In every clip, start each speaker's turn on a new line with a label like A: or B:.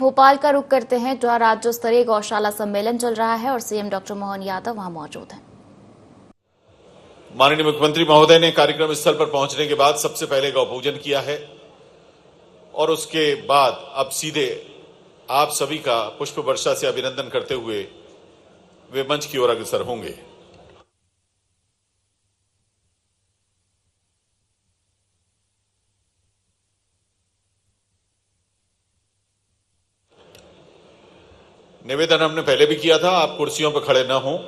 A: भोपाल का रुख करते हैं, जहां राज्य स्तरीय गौशाला सम्मेलन चल रहा है और सीएम डॉक्टर मोहन यादव वहां मौजूद हैं।
B: माननीय मुख्यमंत्री महोदय ने कार्यक्रम स्थल पर पहुंचने के बाद सबसे पहले गौ पूजन किया है और उसके बाद अब सीधे आप सभी का पुष्प वर्षा से अभिनंदन करते हुए वे मंच की ओर अग्रसर होंगे। निवेदन हमने पहले भी किया था, आप कुर्सियों पर खड़े न हों।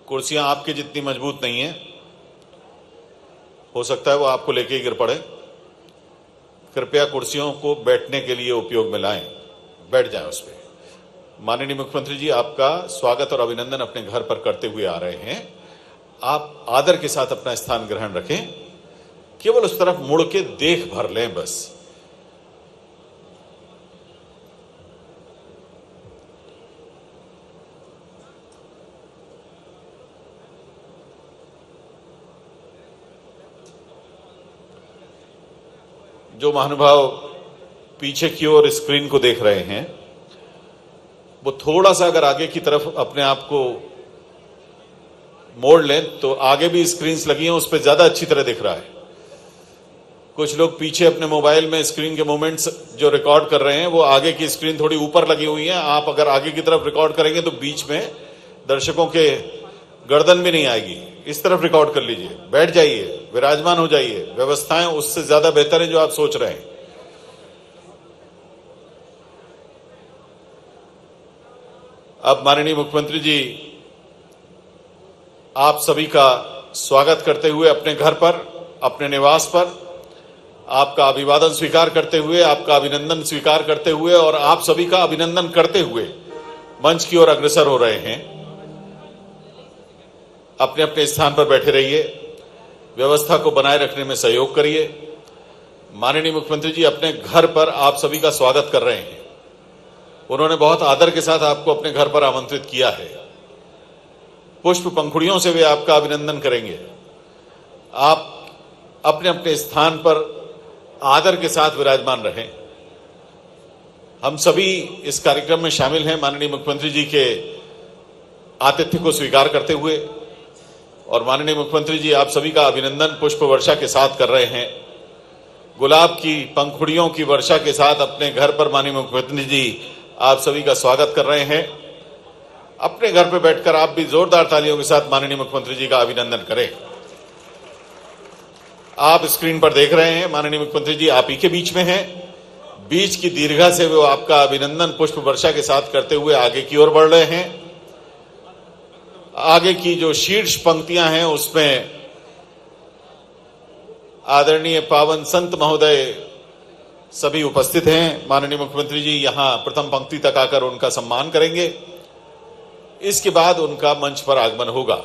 B: कुर्सियां आपके जितनी मजबूत नहीं है, हो सकता है वो आपको लेके ही गिर पड़े। कृपया कुर्सियों को बैठने के लिए उपयोग में लाएं, बैठ जाएं उस पर। माननीय मुख्यमंत्री जी, आपका स्वागत और अभिनंदन अपने घर पर करते हुए आ रहे हैं। आप आदर के साथ अपना स्थान ग्रहण रखें, केवल उस तरफ मुड़ के देख भर लें बस। जो महानुभाव पीछे की ओर स्क्रीन को देख रहे हैं, वो थोड़ा सा अगर आगे की तरफ अपने आप को मोड़ लें तो आगे भी स्क्रीन्स लगी हैं, उस पर ज्यादा अच्छी तरह दिख रहा है। कुछ लोग पीछे अपने मोबाइल में स्क्रीन के मोमेंट्स जो रिकॉर्ड कर रहे हैं, वो आगे की स्क्रीन थोड़ी ऊपर लगी हुई है। आप अगर आगे की तरफ रिकॉर्ड करेंगे तो बीच में दर्शकों के गर्दन भी नहीं आएगी। इस तरफ रिकॉर्ड कर लीजिए, बैठ जाइए, विराजमान हो जाइए। व्यवस्थाएं उससे ज्यादा बेहतर है जो आप सोच रहे हैं। अब माननीय मुख्यमंत्री जी आप सभी का स्वागत करते हुए अपने घर पर, अपने निवास पर आपका अभिवादन स्वीकार करते हुए, आपका अभिनंदन स्वीकार करते हुए और आप सभी का अभिनंदन करते हुए मंच की ओर अग्रसर हो रहे हैं। अपने अपने स्थान पर बैठे रहिए, व्यवस्था को बनाए रखने में सहयोग करिए। माननीय मुख्यमंत्री जी अपने घर पर आप सभी का स्वागत कर रहे हैं। उन्होंने बहुत आदर के साथ आपको अपने घर पर आमंत्रित किया है। पुष्प पंखुड़ियों से वे आपका अभिनंदन करेंगे। आप अपने अपने स्थान पर आदर के साथ विराजमान रहें। हम सभी इस कार्यक्रम में शामिल हैं माननीय मुख्यमंत्री जी के आतिथ्य को स्वीकार करते हुए, और माननीय मुख्यमंत्री जी आप सभी का अभिनंदन पुष्प वर्षा के साथ कर रहे हैं। गुलाब की पंखुड़ियों की वर्षा के साथ अपने घर पर माननीय मुख्यमंत्री जी आप सभी का स्वागत कर रहे हैं। अपने घर पर बैठकर आप भी जोरदार तालियों के साथ माननीय मुख्यमंत्री जी का अभिनंदन करें। आप स्क्रीन पर देख रहे हैं माननीय मुख्यमंत्री जी आप ही के बीच में हैं। बीच की दीर्घा से वो आपका अभिनंदन पुष्प वर्षा के साथ करते हुए आगे की ओर बढ़ रहे हैं। आगे की जो शीर्ष पंक्तियां हैं उसमें आदरणीय पावन संत महोदय सभी उपस्थित हैं। माननीय मुख्यमंत्री जी यहां प्रथम पंक्ति तक आकर उनका सम्मान करेंगे। इसके बाद उनका मंच पर आगमन होगा।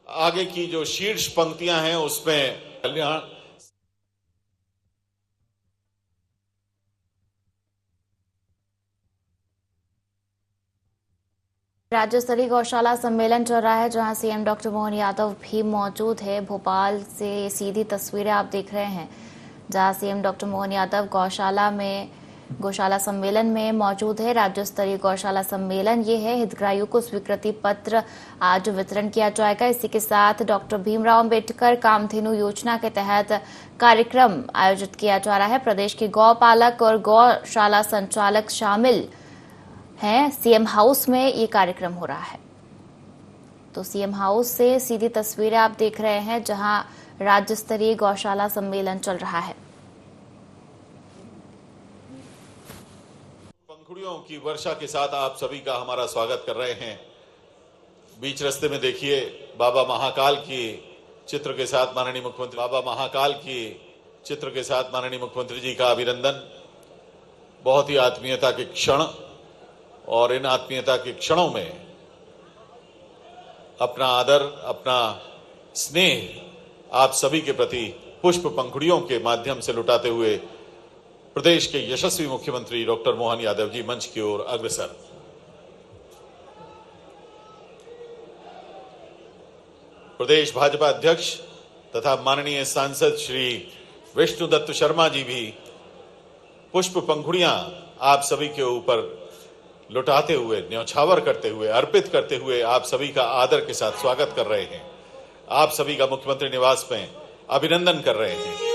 B: आगे की जो शीर्ष पंक्तियां हैं उसमें कल्याण
A: राज्य स्तरीय गौशाला सम्मेलन चल रहा है, जहां सीएम डॉक्टर मोहन यादव भी मौजूद है। भोपाल से सीधी तस्वीरें आप देख रहे हैं, जहां सीएम डॉक्टर मोहन यादव गौशाला सम्मेलन में मौजूद है। राज्य स्तरीय गौशाला सम्मेलन ये है। हितग्राहियों को स्वीकृति पत्र आज वितरण किया जाएगा। इसी के साथ डॉक्टर भीमराव अंबेडकर कामधेनु योजना के तहत कार्यक्रम आयोजित किया जा रहा है। प्रदेश के गौपालक और गौशाला संचालक शामिल हैं। सीएम हाउस में ये कार्यक्रम हो रहा है। तो सीएम हाउस से सीधी तस्वीरें आप देख रहे हैं, जहां राज्य स्तरीय गौशाला सम्मेलन चल रहा है।
B: पंखुड़ियों की वर्षा के साथ आप सभी का हमारा स्वागत कर रहे हैं। बीच रास्ते में देखिए बाबा महाकाल की चित्र के साथ माननीय मुख्यमंत्री जी का अभिनंदन। बहुत ही आत्मीयता के क्षण, और इन आत्मीयता के क्षणों में अपना आदर, अपना स्नेह आप सभी के प्रति पुष्प पंखुड़ियों के माध्यम से लुटाते हुए प्रदेश के यशस्वी मुख्यमंत्री डॉक्टर मोहन यादव जी मंच की ओर अग्रसर। प्रदेश भाजपा अध्यक्ष तथा माननीय सांसद श्री विष्णुदत्त शर्मा जी भी पुष्प पंखुड़ियां आप सभी के ऊपर लुटाते हुए, न्यौछावर करते हुए, अर्पित करते हुए आप सभी का आदर के साथ स्वागत कर रहे हैं। आप सभी का मुख्यमंत्री निवास में अभिनंदन कर रहे हैं।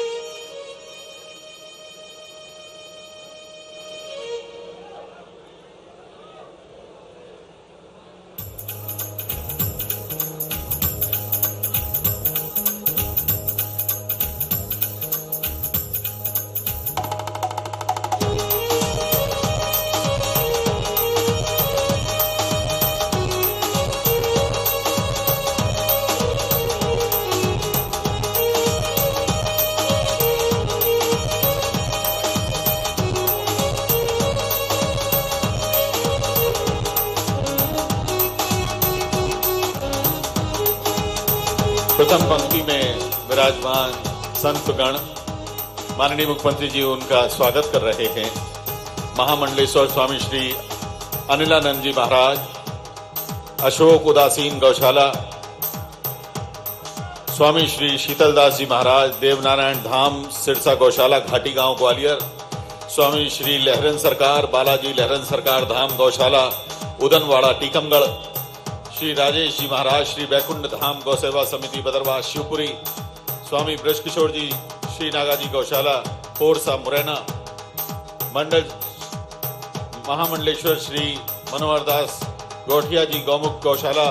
B: प्रथम पंक्ति में विराजमान संतगण माननीय मुख्यमंत्री जी उनका स्वागत कर रहे हैं। महामंडलेश्वर स्वामी श्री अनिलानंद जी महाराज, अशोक उदासीन गौशाला, स्वामी श्री शीतलदास जी महाराज, देवनारायण धाम सिरसा गौशाला घाटी गांव ग्वालियर, स्वामी श्री लहरन सरकार, बालाजी लहरन सरकार धाम गौशाला उदनवाड़ा टीकमगढ़, श्री राजेश जी महाराज, श्री वैकुंठ धाम गौसेवा समिति बदरवा शिवपुरी, स्वामी ब्रजकिशोर जी श्री नागाजी गौशाला कोरसा मुरैना, मंडल महामंडलेश्वर श्री मनोहर दास गौठिया जी गौमुख गौशाला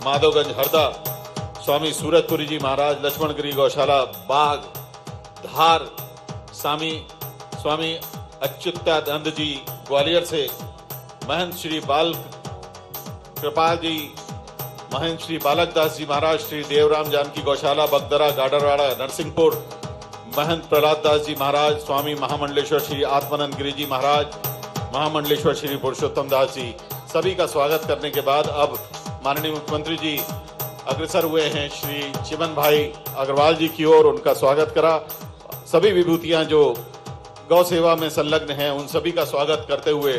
B: माधवगंज हरदा, स्वामी सूरतपुरी जी महाराज लक्ष्मणगिरी गौशाला बाग धार, स्वामी अच्युतानंद जी ग्वालियर से, महंत श्री बाल कृपाल जी, महंत श्री बालक दास जी महाराज श्री देवराम जानकी गौशाला बगदरा गाडरवाड़ा नरसिंहपुर, महंत प्रहलाद दास जी महाराज, स्वामी महामंडलेश्वर श्री आत्मानंद गिरी जी महाराज, महामंडलेश्वर श्री पुरुषोत्तम दास जी, सभी का स्वागत करने के बाद अब माननीय मुख्यमंत्री जी अग्रसर हुए हैं श्री चिमन भाई अग्रवाल जी की ओर। उनका स्वागत करा। सभी विभूतियां जो गौ सेवा में संलग्न हैं उन सभी का स्वागत करते हुए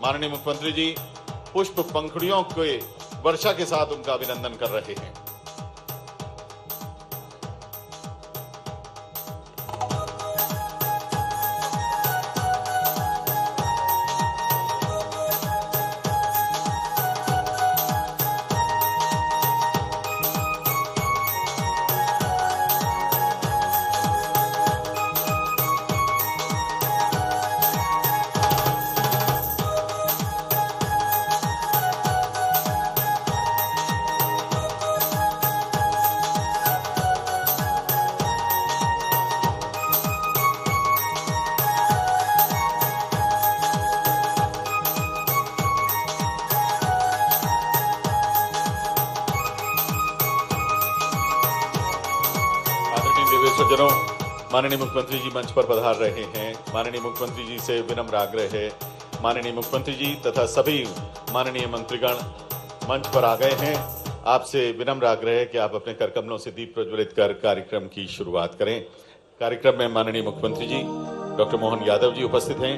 B: माननीय मुख्यमंत्री जी पुष्प पंखुड़ियों के वर्षा के साथ उनका अभिनंदन कर रहे हैं। सज्जनों, माननीय मुख्यमंत्री जी मंच पर पधार रहे हैं। माननीय मुख्यमंत्री जी से विनम्र आग्रह है, माननीय मुख्यमंत्री जी तथा सभी माननीय मंत्रीगण मंच पर आ गए हैं। आपसे विनम्र आग्रह है कि आप अपने करकमलों से दीप प्रज्वलित कर कार्यक्रम की शुरुआत करें। कार्यक्रम में माननीय मुख्यमंत्री जी डॉक्टर मोहन यादव जी उपस्थित हैं।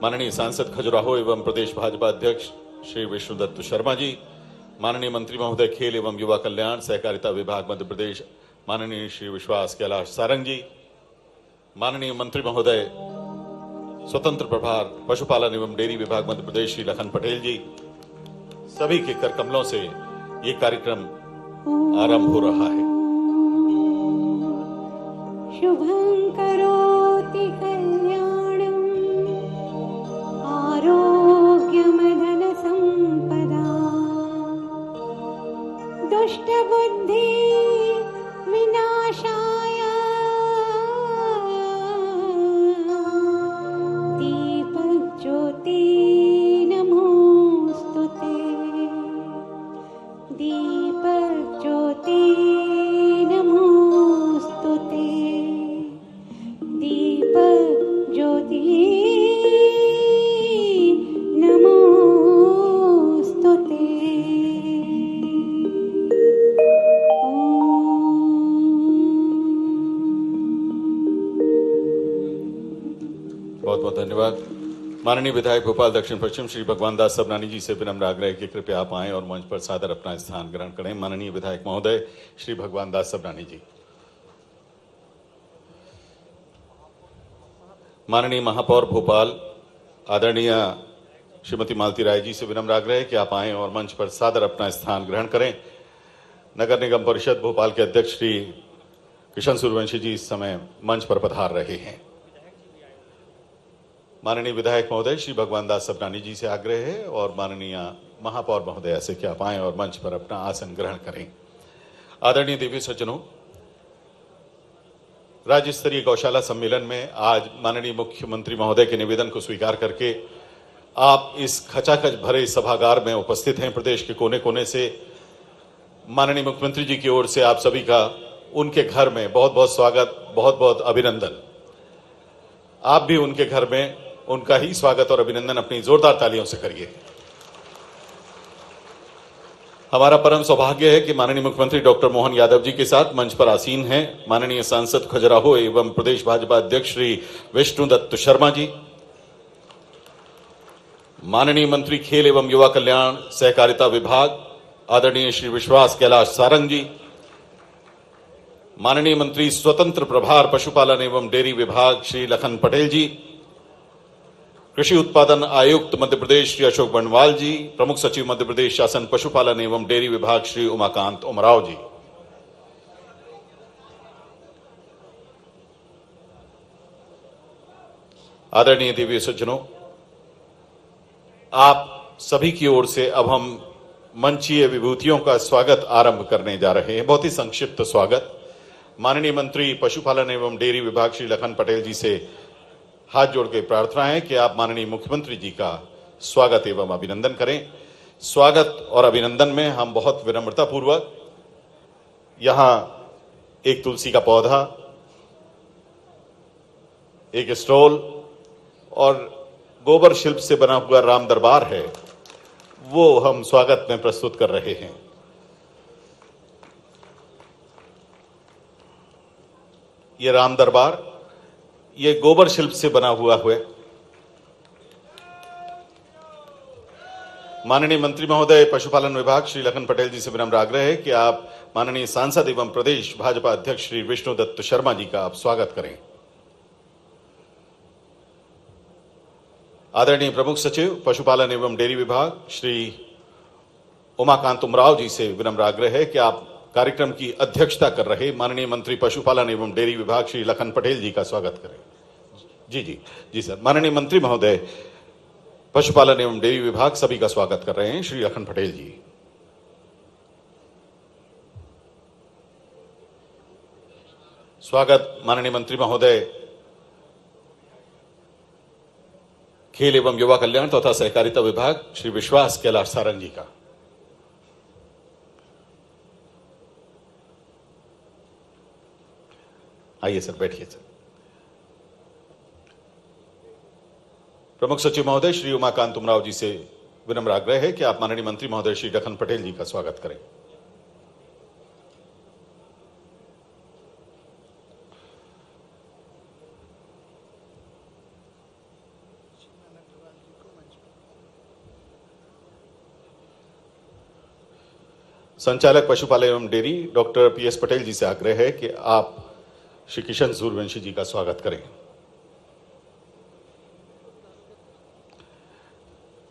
B: माननीय सांसद खजुराहो एवं प्रदेश भाजपा अध्यक्ष श्री विष्णुदत्त शर्मा जी, माननीय मंत्री महोदय खेल एवं युवा कल्याण सहकारिता विभाग मध्य प्रदेश माननीय श्री विश्वास कैलाश सारंग जी, माननीय मंत्री महोदय स्वतंत्र प्रभार पशुपालन एवं डेयरी विभाग मध्य प्रदेश श्री लखन पटेल जी, सभी के कर कमलों से ये कार्यक्रम आरंभ हो रहा है।
C: शुभं करोति कल्याणं आरोग्यमधन संपदा दुष्टबुद्धि विनाशाय दीपज्योति नमोस्तुते दीपज्योति नमोस्तुते दीपज्योति नमोस्तुते।
B: धन्यवाद। माननीय विधायक भोपाल दक्षिण पश्चिम श्री भगवान दास सबनानी जी से विनम्र आग्रह कि कृपया आप आएं और मंच पर सादर अपना स्थान ग्रहण करें। माननीय विधायक महोदय श्री भगवान दास सबनानी जी। माननीय महापौर भोपाल आदरणीय श्रीमती मालती राय जी से विनम्र आग्रह है कि आप आएं और मंच पर सादर अपना स्थान ग्रहण करें। नगर निगम परिषद भोपाल के अध्यक्ष श्री किशन सूर्यवंशी जी इस समय मंच पर पधार रहे हैं। माननीय विधायक महोदय श्री भगवान दास सबनानी जी से आग्रह है और माननीय महापौर महोदय से कि आप आएं और मंच पर अपना आसन ग्रहण करें। आदरणीय देवी सज्जनों, राज्य स्तरीय गौशाला सम्मेलन में आज माननीय मुख्यमंत्री महोदय के निवेदन को स्वीकार करके आप इस खचाखच भरे सभागार में उपस्थित हैं। प्रदेश के कोने कोने से माननीय मुख्यमंत्री जी की ओर से आप सभी का उनके घर में बहुत बहुत स्वागत, बहुत बहुत अभिनंदन। आप भी उनके घर में उनका ही स्वागत और अभिनंदन अपनी जोरदार तालियों से करिए। हमारा परम सौभाग्य है कि माननीय मुख्यमंत्री डॉक्टर मोहन यादव जी के साथ मंच पर आसीन हैं माननीय सांसद खजुराहो एवं प्रदेश भाजपा अध्यक्ष श्री विष्णुदत्त शर्मा जी, माननीय मंत्री खेल एवं युवा कल्याण सहकारिता विभाग आदरणीय श्री विश्वास कैलाश सारंग जी, माननीय मंत्री स्वतंत्र प्रभार पशुपालन एवं डेयरी विभाग श्री लखन पटेल जी, कृषि उत्पादन आयुक्त मध्य प्रदेश श्री अशोक बंडवाल जी, प्रमुख सचिव मध्य प्रदेश शासन पशुपालन एवं डेयरी विभाग श्री उमाकांत उमराव जी। आदरणीय देवी सज्जनों, आप सभी की ओर से अब हम मंचीय विभूतियों का स्वागत आरंभ करने जा रहे हैं। बहुत ही संक्षिप्त स्वागत। माननीय मंत्री पशुपालन एवं डेयरी विभाग श्री लखन पटेल जी से हाथ जोड़ के प्रार्थना है कि आप माननीय मुख्यमंत्री जी का स्वागत एवं अभिनंदन करें। स्वागत और अभिनंदन में हम बहुत विनम्रता पूर्वक यहां एक तुलसी का पौधा, एक स्टॉल और गोबर शिल्प से बना हुआ राम दरबार है, वो हम स्वागत में प्रस्तुत कर रहे हैं। ये राम दरबार ये गोबर शिल्प से बना हुआ है। माननीय मंत्री महोदय पशुपालन विभाग श्री लखन पटेल जी से विनम्र आग्रह है कि आप माननीय सांसद एवं प्रदेश भाजपा अध्यक्ष श्री विष्णुदत्त शर्मा जी का आप स्वागत करें। आदरणीय प्रमुख सचिव पशुपालन एवं डेयरी विभाग श्री उमाकांत उमराव जी से विनम्र आग्रह है कि आप कार्यक्रम की अध्यक्षता कर रहे माननीय मंत्री पशुपालन एवं डेयरी विभाग श्री लखन पटेल जी का स्वागत करें। जी सर। माननीय मंत्री महोदय पशुपालन एवं डेयरी विभाग सभी का स्वागत कर रहे हैं श्री लखन पटेल जी। स्वागत माननीय मंत्री महोदय खेल एवं युवा कल्याण तथा सहकारिता विभाग श्री विश्वास कैलाश सारंग जी का। आइए सर, बैठिए सर। प्रमुख सचिव महोदय श्री उमाकांत उमराव जी से विनम्र आग्रह है कि आप माननीय मंत्री महोदय श्री लखन पटेल जी का स्वागत करें। संचालक पशुपालन एवं डेयरी डॉक्टर पीएस पटेल जी से आग्रह है कि आप श्री किशन सूर्यवंशी जी का स्वागत करें।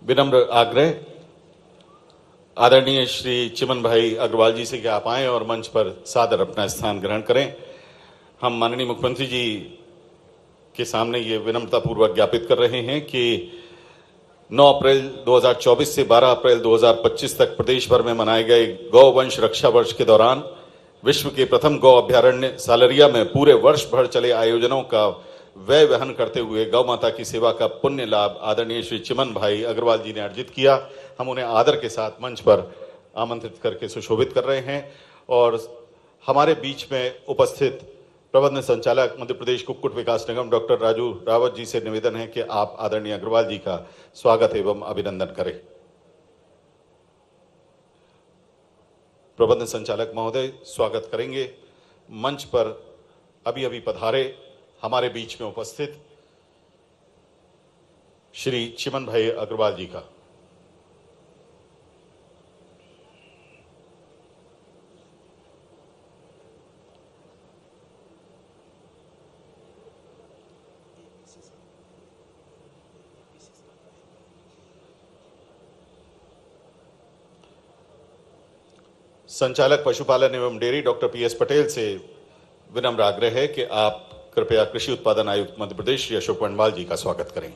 B: विनम्र आग्रह आदरणीय श्री चिमन भाई अग्रवाल जी से कि आप आएं और मंच पर सादर अपना स्थान ग्रहण करें। हम माननीय मुख्यमंत्री जी के सामने ये विनम्रता पूर्वक ज्ञापित कर रहे हैं कि 9 अप्रैल 2024 से 12 अप्रैल 2025 तक प्रदेश भर में मनाए गए गौवंश रक्षा वर्ष के दौरान विश्व के प्रथम गौ अभ्यारण्य सालरिया में पूरे वर्ष भर चले आयोजनों का व्यय वहन करते हुए गौ माता की सेवा का पुण्य लाभ आदरणीय श्री चिमन भाई अग्रवाल जी ने अर्जित किया। हम उन्हें आदर के साथ मंच पर आमंत्रित करके सुशोभित कर रहे हैं और हमारे बीच में उपस्थित प्रबंध संचालक मध्य प्रदेश कुक्कुट विकास निगम डॉक्टर राजू रावत जी से निवेदन है कि आप आदरणीय अग्रवाल जी का स्वागत एवं अभिनंदन करें। प्रबंध संचालक महोदय स्वागत करेंगे। मंच पर अभी अभी पधारे हमारे बीच में उपस्थित श्री चिमन भाई अग्रवाल जी का। संचालक पशुपालन एवं डेयरी डॉक्टर पीएस पटेल से विनम्र आग्रह है कि आप कृपया कृषि उत्पादन आयुक्त मध्य प्रदेश श्री अशोक वर्णवाल जी का स्वागत करें।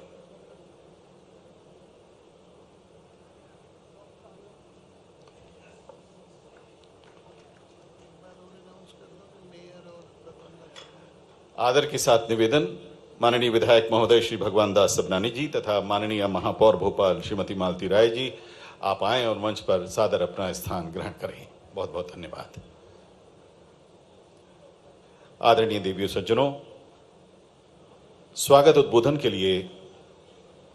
B: आदर के साथ निवेदन, माननीय विधायक महोदय श्री भगवान दास सबनानी जी तथा माननीय महापौर भोपाल श्रीमती मालती राय जी, आप आएं और मंच पर सादर अपना स्थान ग्रहण करें। बहुत बहुत धन्यवाद। आदरणीय देवियों सज्जनों, स्वागत उद्बोधन के लिए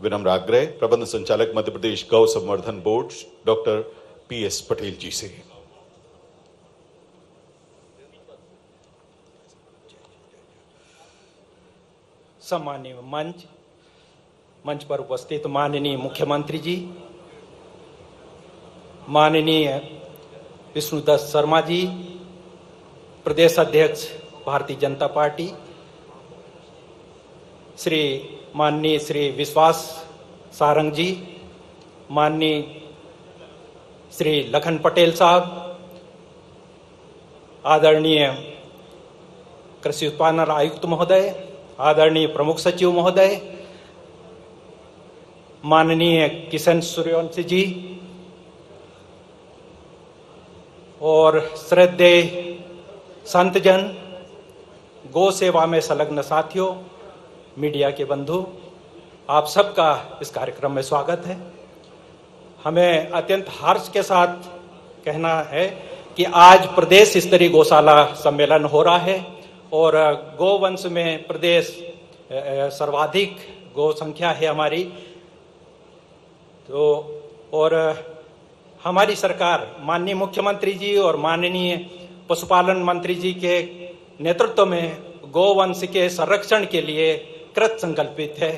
B: विनम्र आग्रह प्रबंध संचालक मध्य प्रदेश गौ संवर्धन बोर्ड डॉक्टर पीएस पटेल जी से।
D: सम्माननीय मंच पर उपस्थित माननीय मुख्यमंत्री जी, माननीय विष्णुदत्त शर्मा जी, प्रदेश अध्यक्ष भारतीय जनता पार्टी, माननीय श्री विश्वास सारंग जी, माननीय श्री लखन पटेल साहब, आदरणीय कृषि उत्पादन आयुक्त महोदय, आदरणीय प्रमुख सचिव महोदय, माननीय किशन सूर्यवंशी जी और श्रद्धेय संतजन, गौ सेवा में संलग्न साथियों, मीडिया के बंधु, आप सबका इस कार्यक्रम में स्वागत है। हमें अत्यंत हर्ष के साथ कहना है कि आज प्रदेश स्तरीय गौशाला सम्मेलन हो रहा है और गौवंश में प्रदेश सर्वाधिक गौ संख्या है हमारी। तो और हमारी सरकार माननीय मुख्यमंत्री जी और माननीय पशुपालन मंत्री जी के नेतृत्व में गौवंश के संरक्षण के लिए कृत संकल्पित है।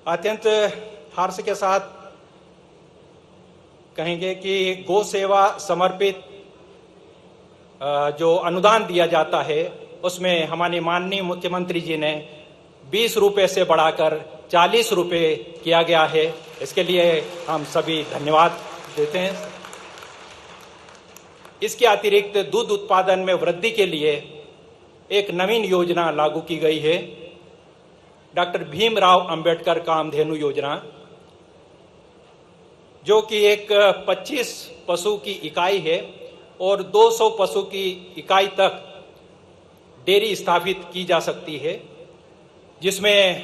D: अत्यंत हर्ष के साथ कहेंगे कि गौ सेवा समर्पित जो अनुदान दिया जाता है उसमें हमारे माननीय मुख्यमंत्री जी ने 20 रुपए से बढ़ाकर 40 रुपए किया गया है। इसके लिए हम सभी धन्यवाद देते हैं। इसके अतिरिक्त दूध उत्पादन में वृद्धि के लिए एक नवीन योजना लागू की गई है, डॉक्टर भीमराव अंबेडकर कामधेनु योजना, जो कि एक 25 पशु की इकाई है और 200 पशु की इकाई तक डेयरी स्थापित की जा सकती है, जिसमें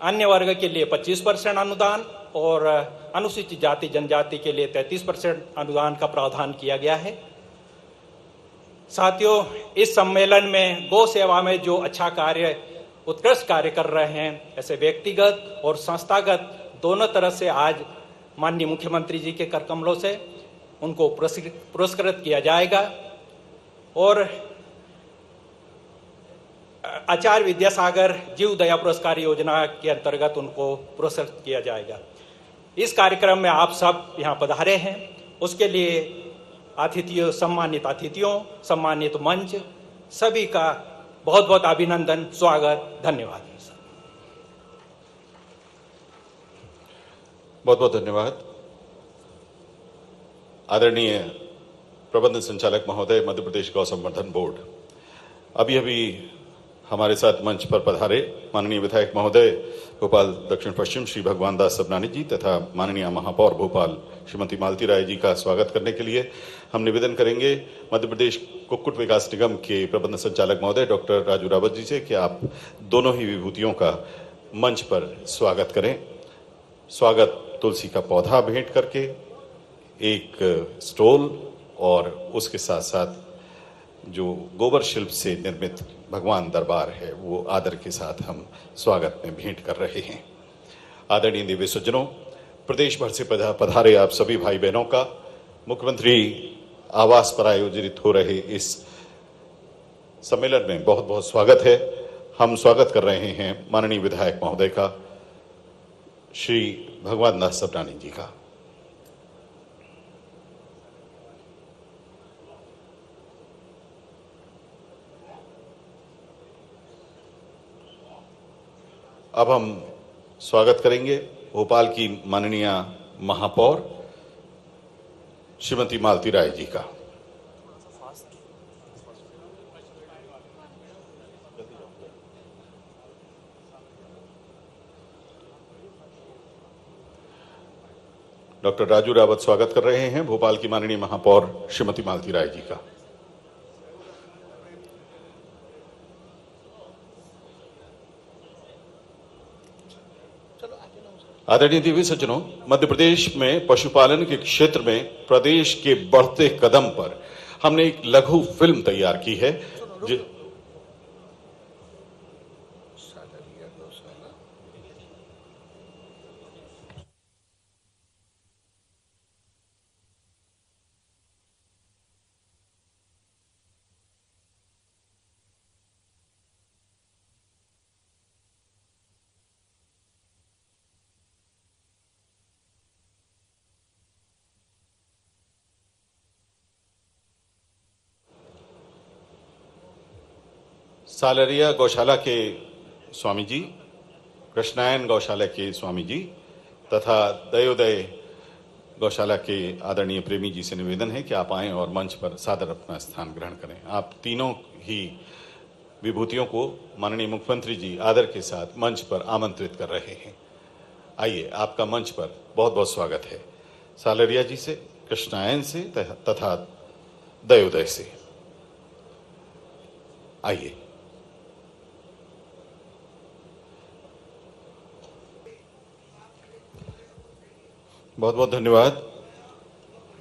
D: अन्य वर्ग के लिए 25% अनुदान और अनुसूचित जाति जनजाति के लिए 33% अनुदान का प्रावधान किया गया है। साथियों, इस सम्मेलन में गौ सेवा में जो अच्छा कार्य, उत्कृष्ट कार्य कर रहे हैं, ऐसे व्यक्तिगत और संस्थागत दोनों तरह से आज माननीय मुख्यमंत्री जी के कर कमलों से उनको पुरस्कृत किया जाएगा और आचार्य विद्यासागर जीव दया पुरस्कार योजना के अंतर्गत उनको पुरस्कृत किया जाएगा। इस कार्यक्रम में आप सब यहाँ पधारे हैं, उसके लिए अतिथियों, सम्मानित मंच, सभी का बहुत बहुत अभिनंदन, स्वागत, धन्यवाद।
B: बहुत बहुत धन्यवाद। आदरणीय प्रबंध संचालक महोदय मध्य प्रदेश गौ संवर्धन बोर्ड, अभी हमारे साथ मंच पर पधारे माननीय विधायक महोदय भोपाल दक्षिण पश्चिम श्री भगवान दास सबनानी जी तथा माननीय महापौर भोपाल श्रीमती मालती राय जी का स्वागत करने के लिए हम निवेदन करेंगे मध्य प्रदेश कुक्कुट विकास निगम के प्रबंध संचालक महोदय डॉक्टर राजू रावत जी से कि आप दोनों ही विभूतियों का मंच पर स्वागत करें। स्वागत तुलसी का पौधा भेंट करके, एक स्टोल और उसके साथ साथ जो गोबर शिल्प से निर्मित भगवान दरबार है वो आदर के साथ हम स्वागत में भेंट कर रहे हैं। आदरणीय देवी सज्जनों, प्रदेश भर से पधारे आप सभी भाई बहनों का मुख्यमंत्री आवास पर आयोजित हो रहे इस सम्मेलन में बहुत बहुत स्वागत है। हम स्वागत कर रहे हैं माननीय विधायक महोदय का, श्री भगवान दास सबनानी जी का। अब हम स्वागत करेंगे भोपाल की माननीय महापौर श्रीमती मालती राय जी का। डॉक्टर राजू रावत स्वागत कर रहे हैं भोपाल की माननीय महापौर श्रीमती मालती राय जी का। आदरणीय देवी सज्जनों, मध्य प्रदेश में पशुपालन के क्षेत्र में प्रदेश के बढ़ते कदम पर हमने एक लघु फिल्म तैयार की है। सालरिया गौशाला के स्वामी जी, कृष्णायन गौशाला के स्वामी जी तथा दयोदय गौशाला के आदरणीय प्रेमी जी से निवेदन है कि आप आएं और मंच पर सादर अपना स्थान ग्रहण करें। आप तीनों ही विभूतियों को माननीय मुख्यमंत्री जी आदर के साथ मंच पर आमंत्रित कर रहे हैं। आइए, आपका मंच पर बहुत बहुत स्वागत है। सालरिया जी से, कृष्णायन से तथा दयोदय से आइए। बहुत बहुत धन्यवाद।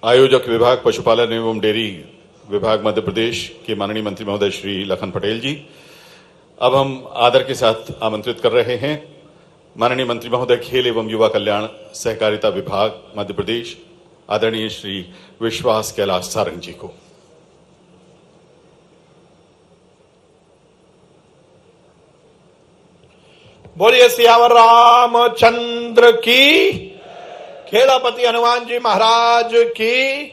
B: आयोजक विभाग पशुपालन एवं डेयरी विभाग मध्य प्रदेश के माननीय मंत्री महोदय श्री लखन पटेल जी। अब हम आदर के साथ आमंत्रित कर रहे हैं माननीय मंत्री महोदय खेल एवं युवा कल्याण सहकारिता विभाग मध्य प्रदेश आदरणीय श्री विश्वास कैलाश सारंग जी को।
E: बोलिए सियावर रामचंद्र की, खेलापति हनुमान जी महाराज की,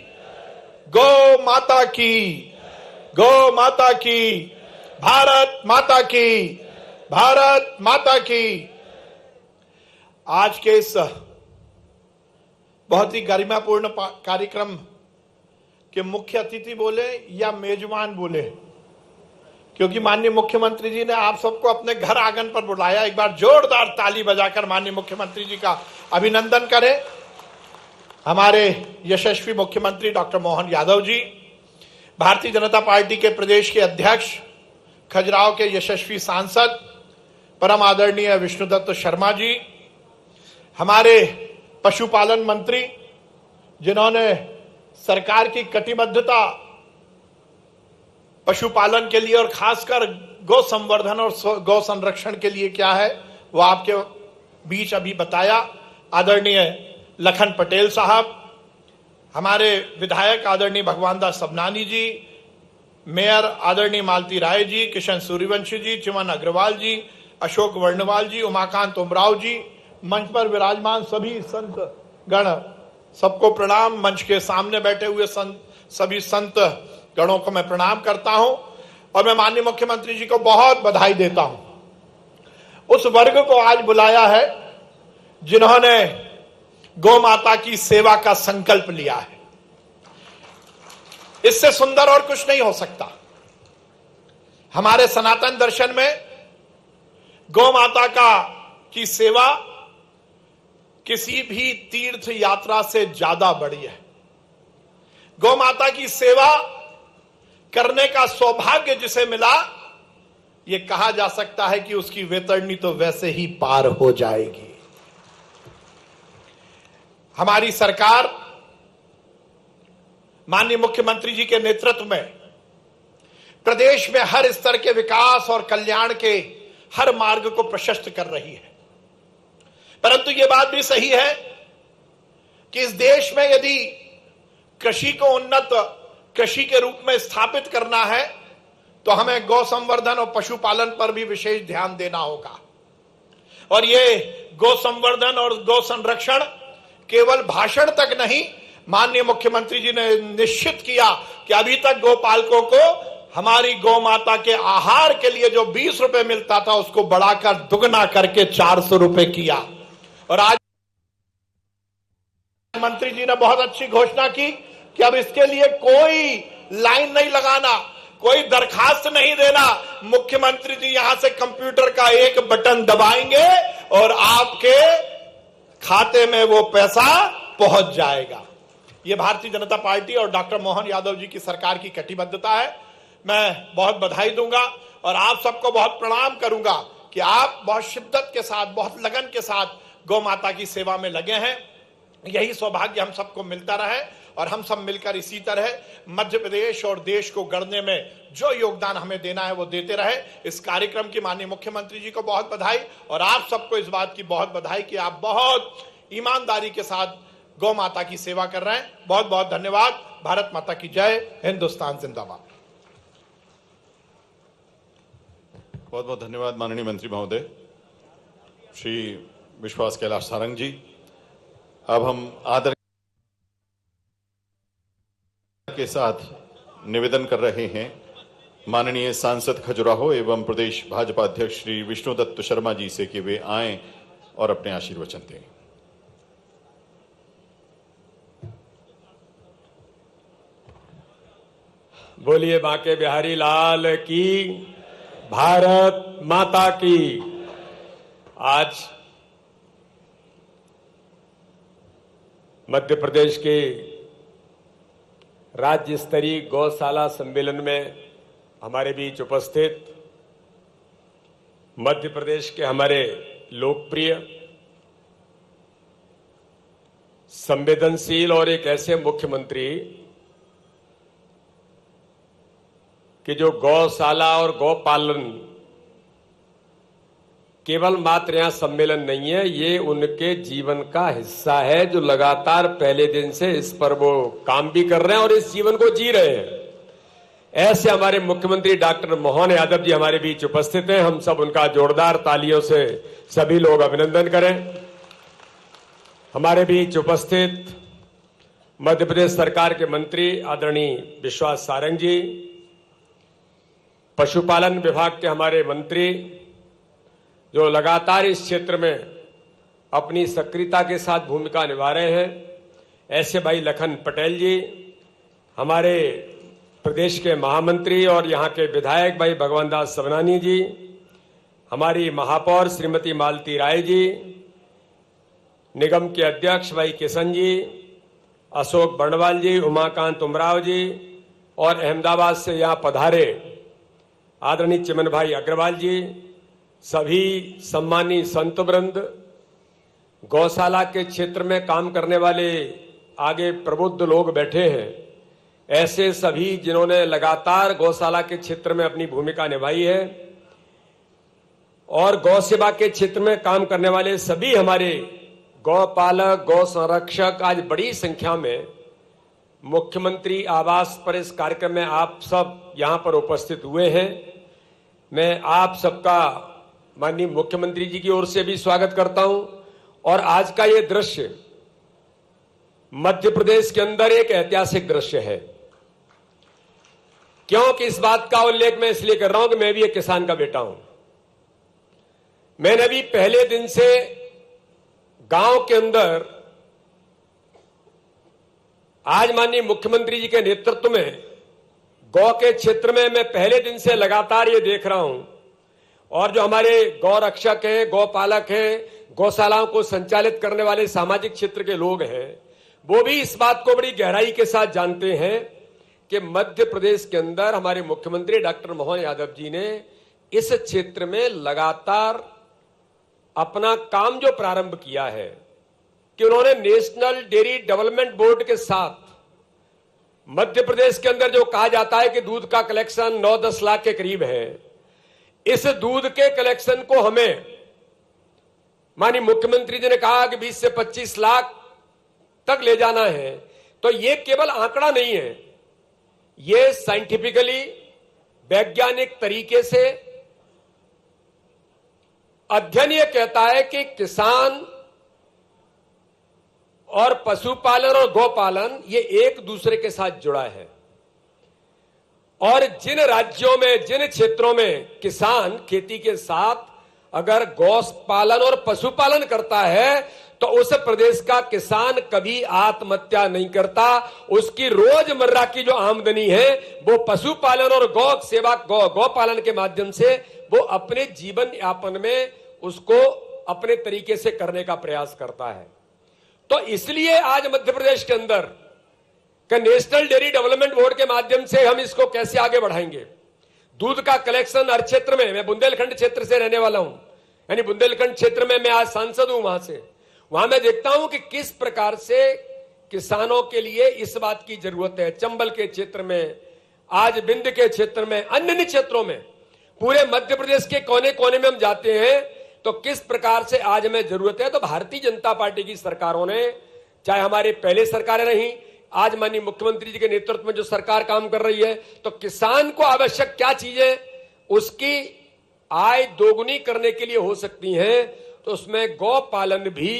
E: गौ माता की, गौ माता की, भारत माता की, भारत माता की। आज के इस बहुत ही गरिमापूर्ण कार्यक्रम के मुख्य अतिथि बोले या मेजबान बोले, क्योंकि माननीय मुख्यमंत्री जी ने आप सबको अपने घर आंगन पर बुलाया। एक बार जोरदार ताली बजाकर माननीय मुख्यमंत्री जी का अभिनंदन करें। हमारे यशस्वी मुख्यमंत्री डॉक्टर मोहन यादव जी, भारतीय जनता पार्टी के प्रदेश के अध्यक्ष, खजुराहो के यशस्वी सांसद परम आदरणीय विष्णुदत्त शर्मा जी, हमारे पशुपालन मंत्री जिन्होंने सरकार की कटिबद्धता पशुपालन के लिए और खासकर गौ संवर्धन और गौ संरक्षण के लिए क्या है वो आपके बीच अभी बताया। आदरणीय लखन पटेल साहब, हमारे विधायक आदरणीय भगवान दास सबनानी जी, मेयर आदरणीय मालती राय जी, किशन सूर्यवंशी जी, चिमन अग्रवाल जी, अशोक वर्णवाल जी, उमाकांत उमराव जी, मंच पर विराजमान सभी संत गण, सबको प्रणाम। मंच के सामने बैठे हुए सभी संत गणों को मैं प्रणाम करता हूं और मैं माननीय मुख्यमंत्री जी को बहुत बधाई देता हूं। उस वर्ग को आज बुलाया है जिन्होंने गौ माता की सेवा का संकल्प लिया है। इससे सुंदर और कुछ नहीं हो सकता। हमारे सनातन दर्शन में गौ माता की सेवा किसी भी तीर्थ यात्रा से ज्यादा बड़ी है। गौ माता की सेवा करने का सौभाग्य जिसे मिला, यह कहा जा सकता है कि उसकी वैतरणी तो वैसे ही पार हो जाएगी। हमारी सरकार माननीय मुख्यमंत्री जी के नेतृत्व में प्रदेश में हर स्तर के विकास और कल्याण के हर मार्ग को प्रशस्त कर रही है। परंतु यह बात भी सही है कि इस देश में यदि कृषि को उन्नत कृषि के रूप में स्थापित करना है तो हमें गौ संवर्धन और पशुपालन पर भी विशेष ध्यान देना होगा। और ये गौ संवर्धन और गौ संरक्षण केवल भाषण तक नहीं, माननीय मुख्यमंत्री जी ने निश्चित किया कि अभी तक गोपालकों को हमारी गौ माता के आहार के लिए जो 20 रुपए मिलता था उसको बढ़ाकर दुगना करके 400 रुपए किया। और आज मंत्री जी ने बहुत अच्छी घोषणा की कि अब इसके लिए कोई लाइन नहीं लगाना, कोई दरखास्त नहीं देना। मुख्यमंत्री जी यहां से कंप्यूटर का एक बटन दबाएंगे और आपके खाते में वो पैसा पहुंच जाएगा। ये भारतीय जनता पार्टी और डॉक्टर मोहन यादव जी की सरकार की कटिबद्धता है। मैं बहुत बधाई दूंगा और आप सबको बहुत प्रणाम करूंगा कि आप बहुत शिद्दत के साथ, बहुत लगन के साथ गौ माता की सेवा में लगे हैं। यही सौभाग्य हम सबको मिलता रहे और हम सब मिलकर इसी तरह मध्य प्रदेश और देश को गढ़ने में जो योगदान हमें देना है वो देते रहे। इस कार्यक्रम की माननीय मुख्यमंत्री जी को बहुत बधाई और आप सबको इस बात की बहुत बधाई कि आप बहुत ईमानदारी के साथ गौ माता की सेवा कर रहे हैं। बहुत बहुत धन्यवाद। भारत माता की जय। हिंदुस्तान जिंदाबाद।
B: बहुत बहुत धन्यवाद माननीय मंत्री महोदय श्री विश्वास कैलाश सारंग जी। अब हम आदर के साथ निवेदन कर रहे हैं माननीय सांसद खजुराहो एवं प्रदेश भाजपा अध्यक्ष श्री विष्णुदत्त शर्मा जी से कि वे आएं और अपने आशीर्वचन दें।
F: बोलिए बांके बिहारी लाल की, भारत माता की। आज मध्य प्रदेश के राज्य स्तरीय गौशाला सम्मेलन में हमारे बीच उपस्थित मध्य प्रदेश के हमारे लोकप्रिय, संवेदनशील और एक ऐसे मुख्यमंत्री कि जो गौशाला और गौपालन केवल मात्र यहां सम्मेलन नहीं है, ये उनके जीवन का हिस्सा है, जो लगातार पहले दिन से इस पर वो काम भी कर रहे हैं और इस जीवन को जी रहे हैं। ऐसे हमारे मुख्यमंत्री डॉक्टर मोहन यादव जी हमारे बीच उपस्थित हैं। हम सब उनका जोरदार तालियों से सभी लोग अभिनंदन करें। हमारे बीच उपस्थित मध्य प्रदेश सरकार के मंत्री आदरणीय विश्वास सारंग जी, पशुपालन विभाग के हमारे मंत्री जो लगातार इस क्षेत्र में अपनी सक्रियता के साथ भूमिका निभा रहे हैं, ऐसे भाई लखन पटेल जी, हमारे प्रदेश के महामंत्री और यहाँ के विधायक भाई भगवान दास सवनानी जी, हमारी महापौर श्रीमती मालती राय जी, निगम के अध्यक्ष भाई किशन जी, अशोक बर्णवाल जी, उमाकांत उमराव जी और अहमदाबाद से यहाँ पधारे आदरणीय चिमन भाई अग्रवाल जी, सभी सम्मानी संत वृंद, गौशाला के क्षेत्र में काम करने वाले आगे प्रबुद्ध लोग बैठे हैं, ऐसे सभी जिन्होंने लगातार गौशाला के क्षेत्र में अपनी भूमिका निभाई है और गौ सेवा के क्षेत्र में काम करने वाले सभी हमारे गौपालक, गौ संरक्षक आज बड़ी संख्या में मुख्यमंत्री आवास पर इस कार्यक्रम में आप सब यहां पर उपस्थित हुए हैं। मैं आप सबका माननीय मुख्यमंत्री जी की ओर से भी स्वागत करता हूं और आज का ये दृश्य मध्य प्रदेश के अंदर एक ऐतिहासिक दृश्य है। क्योंकि इस बात का उल्लेख मैं इसलिए कर रहा हूं कि मैं भी एक किसान का बेटा हूं। मैंने भी पहले दिन से गांव के अंदर आज माननीय मुख्यमंत्री जी के नेतृत्व में गौ के क्षेत्र में मैं पहले दिन से लगातार ये देख रहा हूं और जो हमारे गौ रक्षक हैं, गौपालक हैं, गौशालाओं को संचालित करने वाले सामाजिक क्षेत्र के लोग हैं, वो भी इस बात को बड़ी गहराई के साथ जानते हैं कि मध्य प्रदेश के अंदर हमारे मुख्यमंत्री डॉक्टर मोहन यादव जी ने इस क्षेत्र में लगातार अपना काम जो प्रारंभ किया है कि उन्होंने नेशनल डेयरी डेवलपमेंट बोर्ड के साथ मध्य प्रदेश के अंदर जो कहा जाता है कि दूध का कलेक्शन 9-10 लाख के करीब है, इस दूध के कलेक्शन को हमें माननीय मुख्यमंत्री जी ने कहा कि 20 से 25 लाख तक ले जाना है। तो ये केवल आंकड़ा नहीं है, ये साइंटिफिकली वैज्ञानिक तरीके से अध्ययन ये कहता है कि किसान और पशुपालन और गौपालन ये एक दूसरे के साथ जुड़ा है और जिन राज्यों में, जिन क्षेत्रों में किसान खेती के साथ अगर गौ पालन और पशुपालन करता है तो उस प्रदेश का किसान कभी आत्महत्या नहीं करता। उसकी रोजमर्रा की जो आमदनी है वो पशुपालन और गौ सेवा गौ पालन के माध्यम से वो अपने जीवन यापन में उसको अपने तरीके से करने का प्रयास करता है। तो इसलिए आज मध्य प्रदेश के अंदर का नेशनल डेयरी डेवलपमेंट बोर्ड के माध्यम से हम इसको कैसे आगे बढ़ाएंगे। दूध का कलेक्शन हर क्षेत्र में, मैं बुंदेलखंड क्षेत्र से रहने वाला हूं, यानी बुंदेलखंड क्षेत्र में मैं आज सांसद हूं, वहां मैं देखता हूं कि किस प्रकार से किसानों के लिए इस बात की जरूरत है। चंबल के क्षेत्र में, आज बिंद के क्षेत्र में, अन्य क्षेत्रों में, पूरे मध्य प्रदेश के कोने कोने में हम जाते हैं तो किस प्रकार से आज हमें जरूरत है। तो भारतीय जनता पार्टी की सरकारों ने, चाहे हमारी पहले सरकारें रही, आज माननीय मुख्यमंत्री जी के नेतृत्व में जो सरकार काम कर रही है, तो किसान को आवश्यक क्या चीजें उसकी आय दोगुनी करने के लिए हो सकती हैं, तो उसमें गौ पालन भी,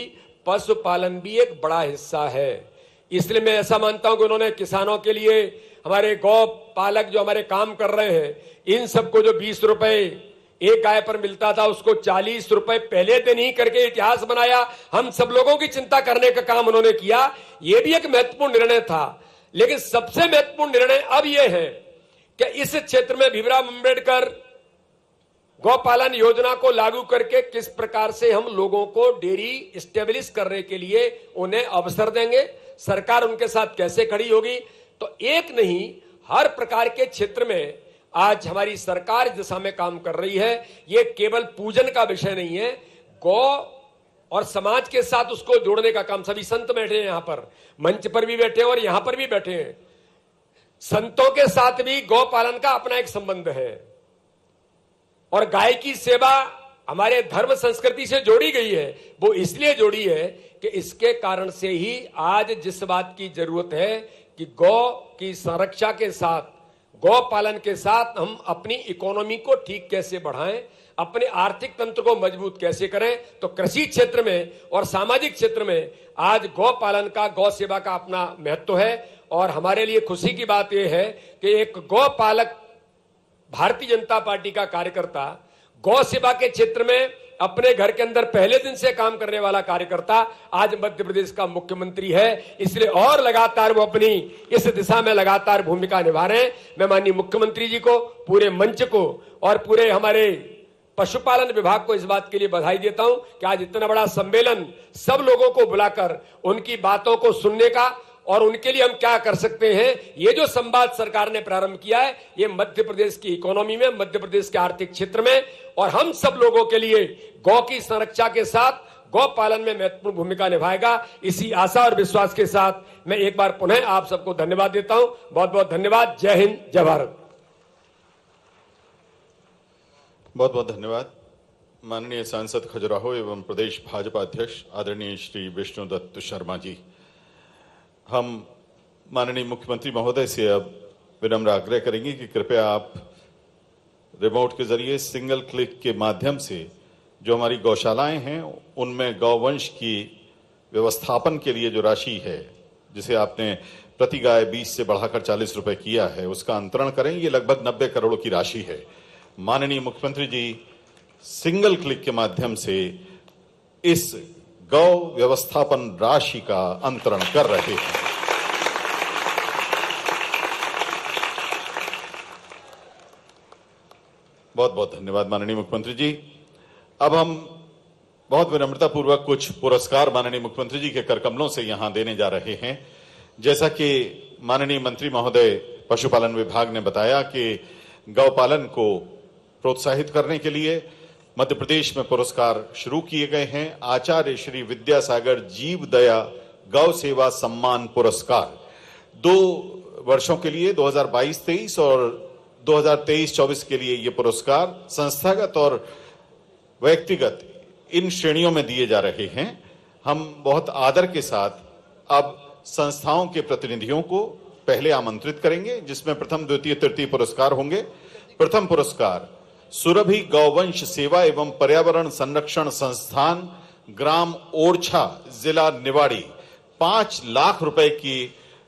F: पशुपालन भी एक बड़ा हिस्सा है। इसलिए मैं ऐसा मानता हूं कि उन्होंने किसानों के लिए, हमारे गौ पालक जो हमारे काम कर रहे हैं, इन सबको जो 20 रुपए एक गाय पर मिलता था उसको 40 रुपए पहले दिन ही करके इतिहास बनाया। हम सब लोगों की चिंता करने का काम उन्होंने किया। यह भी एक महत्वपूर्ण निर्णय था, लेकिन सबसे महत्वपूर्ण निर्णय अब यह है कि इस क्षेत्र में भीमराव अंबेडकर गौपालन योजना को लागू करके किस प्रकार से हम लोगों को डेयरी स्टेब्लिश करने के लिए उन्हें अवसर देंगे, सरकार उनके साथ कैसे खड़ी होगी। तो एक नहीं, हर प्रकार के क्षेत्र में आज हमारी सरकार इस दिशा में काम कर रही है। ये केवल पूजन का विषय नहीं है, गौ और समाज के साथ उसको जोड़ने का काम, सभी संत बैठे हैं यहां पर, मंच पर भी बैठे हैं और यहां पर भी बैठे हैं। संतों के साथ भी गौ पालन का अपना एक संबंध है और गाय की सेवा हमारे धर्म संस्कृति से जोड़ी गई है। वो इसलिए जोड़ी है कि इसके कारण से ही आज जिस बात की जरूरत है कि गौ की संरक्षा के साथ, गौ पालन के साथ हम अपनी इकोनॉमी को ठीक कैसे बढ़ाएं, अपने आर्थिक तंत्र को मजबूत कैसे करें, तो कृषि क्षेत्र में और सामाजिक क्षेत्र में आज गौ पालन का, गौ सेवा का अपना महत्व है। और हमारे लिए खुशी की बात यह है कि एक गौ पालक, भारतीय जनता पार्टी का कार्यकर्ता, गौ सेवा के क्षेत्र में अपने घर के अंदर पहले दिन से काम करने वाला कार्यकर्ता आज मध्य प्रदेश का मुख्यमंत्री है। इसलिए और लगातार वो अपनी इस दिशा में लगातार भूमिका निभा रहे हैं। मैं माननीय मुख्यमंत्री जी को, पूरे मंच को और पूरे हमारे पशुपालन विभाग को इस बात के लिए बधाई देता हूं कि आज इतना बड़ा सम्मेलन, सब लोगों को बुलाकर उनकी बातों को सुनने का और उनके लिए हम क्या कर सकते हैं, ये जो संवाद सरकार ने प्रारंभ किया है, ये मध्य प्रदेश की इकोनॉमी में, मध्य प्रदेश के आर्थिक क्षेत्र में और हम सब लोगों के लिए गौ की संरक्षा के साथ गौ पालन में महत्वपूर्ण भूमिका निभाएगा। इसी आशा और विश्वास के साथ मैं एक बार पुनः आप सबको धन्यवाद देता हूं। बहुत बहुत धन्यवाद। जय हिंद, जय भारत।
B: बहुत बहुत धन्यवाद। माननीय सांसद खजुराहो एवं प्रदेश भाजपा अध्यक्ष आदरणीय श्री विष्णुदत्त शर्मा जी, हम माननीय मुख्यमंत्री महोदय से अब विनम्र आग्रह करेंगे कि कृपया आप रिमोट के जरिए सिंगल क्लिक के माध्यम से जो हमारी गौशालाएं हैं उनमें गौवंश की व्यवस्थापन के लिए जो राशि है, जिसे आपने प्रति गाय 20 से बढ़ाकर 40 रुपए किया है, उसका अंतरण करें। ये लगभग 90 करोड़ की राशि है। माननीय मुख्यमंत्री जी सिंगल क्लिक के माध्यम से इस गौ व्यवस्थापन राशि का अंतरण कर रहे हैं। बहुत बहुत धन्यवाद माननीय मुख्यमंत्री जी। अब हम बहुत विनम्रता पूर्वक कुछ पुरस्कार माननीय मुख्यमंत्री जी के करकमलों से यहां देने जा रहे हैं। जैसा कि माननीय मंत्री महोदय पशुपालन विभाग ने बताया कि गौपालन को प्रोत्साहित करने के लिए मध्य प्रदेश में पुरस्कार शुरू किए गए हैं। आचार्य श्री विद्यासागर जीव दया गौ सेवा सम्मान पुरस्कार 2 वर्षों के लिए 2022-23 और 2023-24 के लिए ये पुरस्कार संस्थागत और व्यक्तिगत इन श्रेणियों में दिए जा रहे हैं। हम बहुत आदर के साथ अब संस्थाओं के प्रतिनिधियों को पहले आमंत्रित करेंगे, जिसमें प्रथम, द्वितीय, तृतीय पुरस्कार होंगे। प्रथम पुरस्कार सुरभि गौवंश सेवा एवं पर्यावरण संरक्षण संस्थान, ग्राम ओरछा, जिला निवाड़ी 5 लाख रुपए की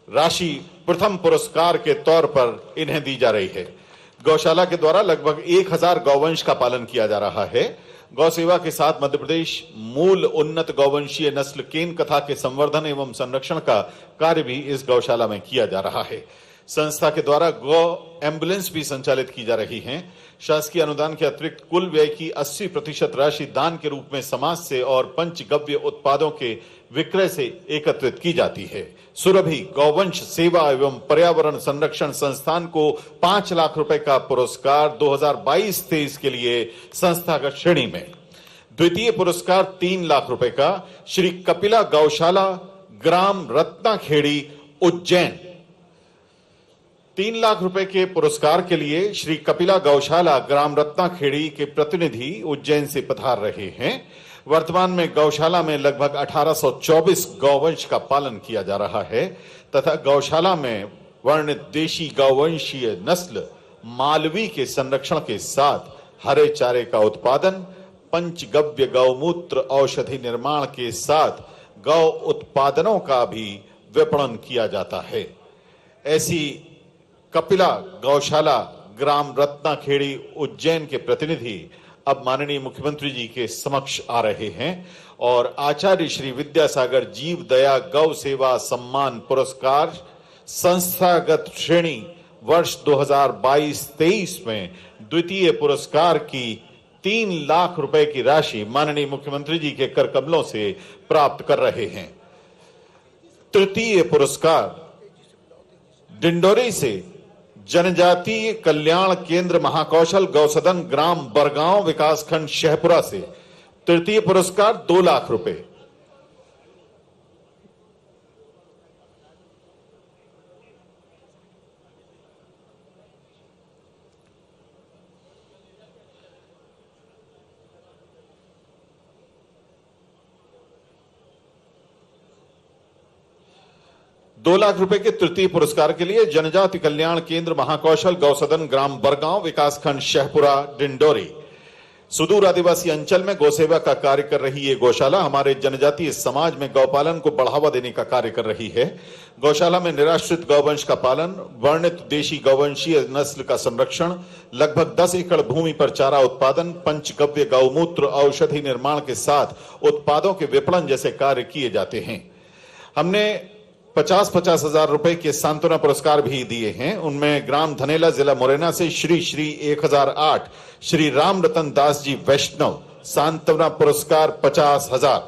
B: राशि प्रथम पुरस्कार के तौर पर इन्हें दी जा रही है। गौशाला के द्वारा लगभग 1000 गौवंश का पालन किया जा रहा है। गौ सेवा के साथ मध्य प्रदेश मूल उन्नत गौवंशीय नस्ल केन कथा के संवर्धन एवं संरक्षण का कार्य भी इस गौशाला में किया जा रहा है। संस्था के द्वारा गौ एम्बुलेंस भी संचालित की जा रही हैं। शासकीय अनुदान के अतिरिक्त कुल व्यय की 80% राशि दान के रूप में समाज से और पंचगव्य उत्पादों के विक्रय से एकत्रित की जाती है। सुरभि गौवंश सेवा एवं पर्यावरण संरक्षण संस्थान को 5 लाख रुपए का पुरस्कार 2022-23 के लिए संस्थागत श्रेणी में। द्वितीय पुरस्कार 3 लाख रुपए का श्री कपिला गौशाला, ग्राम रत्नाखेड़ी, उज्जैन। 3 लाख रुपए के पुरस्कार के लिए श्री कपिला गौशाला, ग्राम रत्नाखेड़ी के प्रतिनिधि उज्जैन से पधार रहे हैं। वर्तमान में गौशाला में लगभग 1824 गौवंश का पालन किया जा रहा है तथा गौशाला में वर्णित देशी गौवंशीय नस्ल मालवी के संरक्षण के साथ हरे चारे का उत्पादन, पंचगव्य गौमूत्र औषधि निर्माण के साथ गौ उत्पादनों का भी विपणन किया जाता है। ऐसी कपिला गौशाला, ग्राम रत्नाखेड़ी, उज्जैन के प्रतिनिधि अब माननीय मुख्यमंत्री जी के समक्ष आ रहे हैं और आचार्य श्री विद्यासागर जीव दया गौ सेवा सम्मान पुरस्कार संस्थागत श्रेणी वर्ष 2022-23 में द्वितीय पुरस्कार की 3 लाख रुपए की राशि माननीय मुख्यमंत्री जी के कर कमलों से प्राप्त कर रहे हैं। तृतीय पुरस्कार डिंडोरी से जनजातीय कल्याण केंद्र महाकौशल गौसदन, ग्राम बरगांव, विकासखंड शहपुरा से तृतीय पुरस्कार 2 लाख रुपए। दो लाख रुपए के तृतीय पुरस्कार के लिए जनजाति कल्याण केंद्र महाकौशल गौसदन, ग्राम बरगांव, विकासखंड शहपुरा, डिंडोरी। सुदूर आदिवासी अंचल में गौसेवा का कार्य कर रही ये गौशाला हमारे जनजातीय समाज में गौपालन को बढ़ावा देने का कार्य कर रही है। गौशाला में निराश्रित गौवंश का पालन, वर्णित देशी गौवंशीय नस्ल का संरक्षण, लगभग 10 एकड़ भूमि पर चारा उत्पादन, पंचगव्य गौमूत्र औषधि निर्माण के साथ उत्पादों के विपणन जैसे कार्य किए जाते हैं। हमने 50-50 हजार रुपए के सांत्वना पुरस्कार भी दिए हैं। उनमें ग्राम धनेला, जिला मुरैना से श्री 1008 श्री राम रतन दास जी वैष्णव सांत्वना पुरस्कार 50,000,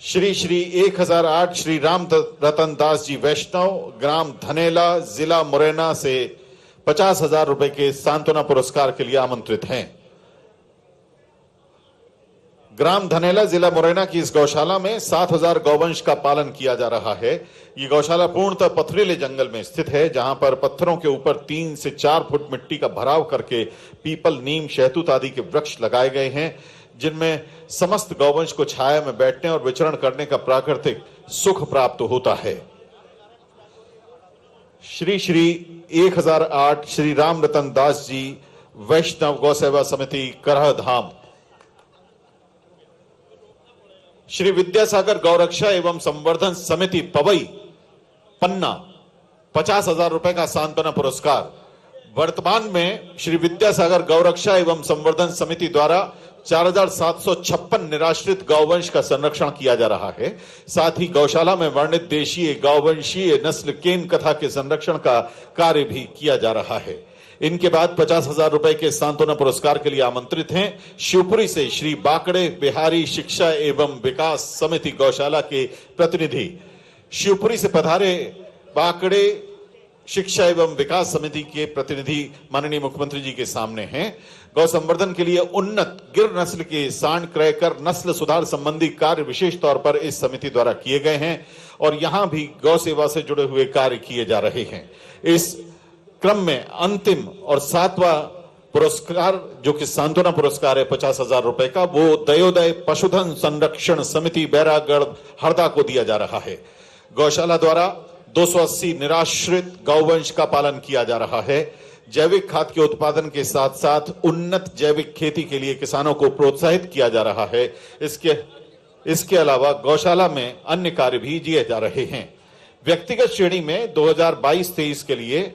B: श्री 1008 श्री राम रतन दास जी वैष्णव, ग्राम धनेला, जिला मुरैना से 50,000 रुपए के सांत्वना पुरस्कार के लिए आमंत्रित हैं। ग्राम धनेला, जिला मुरैना की इस गौशाला में 7,000 गौवंश का पालन किया जा रहा है। ये गौशाला पूर्णतः पथरीले जंगल में स्थित है, जहां पर पत्थरों के ऊपर 3 से 4 फुट मिट्टी का भराव करके पीपल, नीम, शहतूत आदि के वृक्ष लगाए गए हैं, जिनमें समस्त गौवंश को छाया में बैठने और विचरण करने का प्राकृतिक सुख प्राप्त होता है। श्री 1008 श्री राम रतन दास जी वैष्णव गौ सेवा समिति, करह धाम। श्री विद्यासागर गौरक्षा एवं संवर्धन समिति, पवई, पन्ना 50,000 रुपए का सांत्वना पुरस्कार। वर्तमान में श्री विद्यासागर गौरक्षा एवं संवर्धन समिति द्वारा 4,756 निराश्रित गौवंश का संरक्षण किया जा रहा है। साथ ही गौशाला में वर्णित देशीय गौवंशीय नस्ल केन कथा के संरक्षण का कार्य भी किया जा रहा है। इनके बाद 50,000 रुपए के सांत्वना पुरस्कार के लिए आमंत्रित हैं शिवपुरी से श्री बाकड़े बिहारी शिक्षा एवं विकास समिति गौशाला के प्रतिनिधि। शिवपुरी से पधारे बाकड़े शिक्षा एवं विकास समिति के प्रतिनिधि माननीय मुख्यमंत्री जी के सामने हैं। गौ संवर्धन के लिए उन्नत गिर नस्ल के सांड क्रय कर नस्ल सुधार संबंधी कार्य विशेष तौर पर इस समिति द्वारा किए गए हैं और यहां भी गौ सेवा से जुड़े हुए कार्य किए जा रहे हैं। इस क्रम में अंतिम और 7वां पुरस्कार जो कि सांत्वना पुरस्कार है 50,000 रुपए का, वो दयोदय पशुधन संरक्षण समिति बैरागढ़ हरदा को दिया जा रहा है। गौशाला द्वारा 280 निराश्रित गौवंश का पालन किया जा रहा है। जैविक खाद के उत्पादन के साथ साथ उन्नत जैविक खेती के लिए किसानों को प्रोत्साहित किया जा रहा है। इसके अलावा गौशाला में अन्य कार्य भी किए जा रहे हैं। व्यक्तिगत श्रेणी में 2022-23 के लिए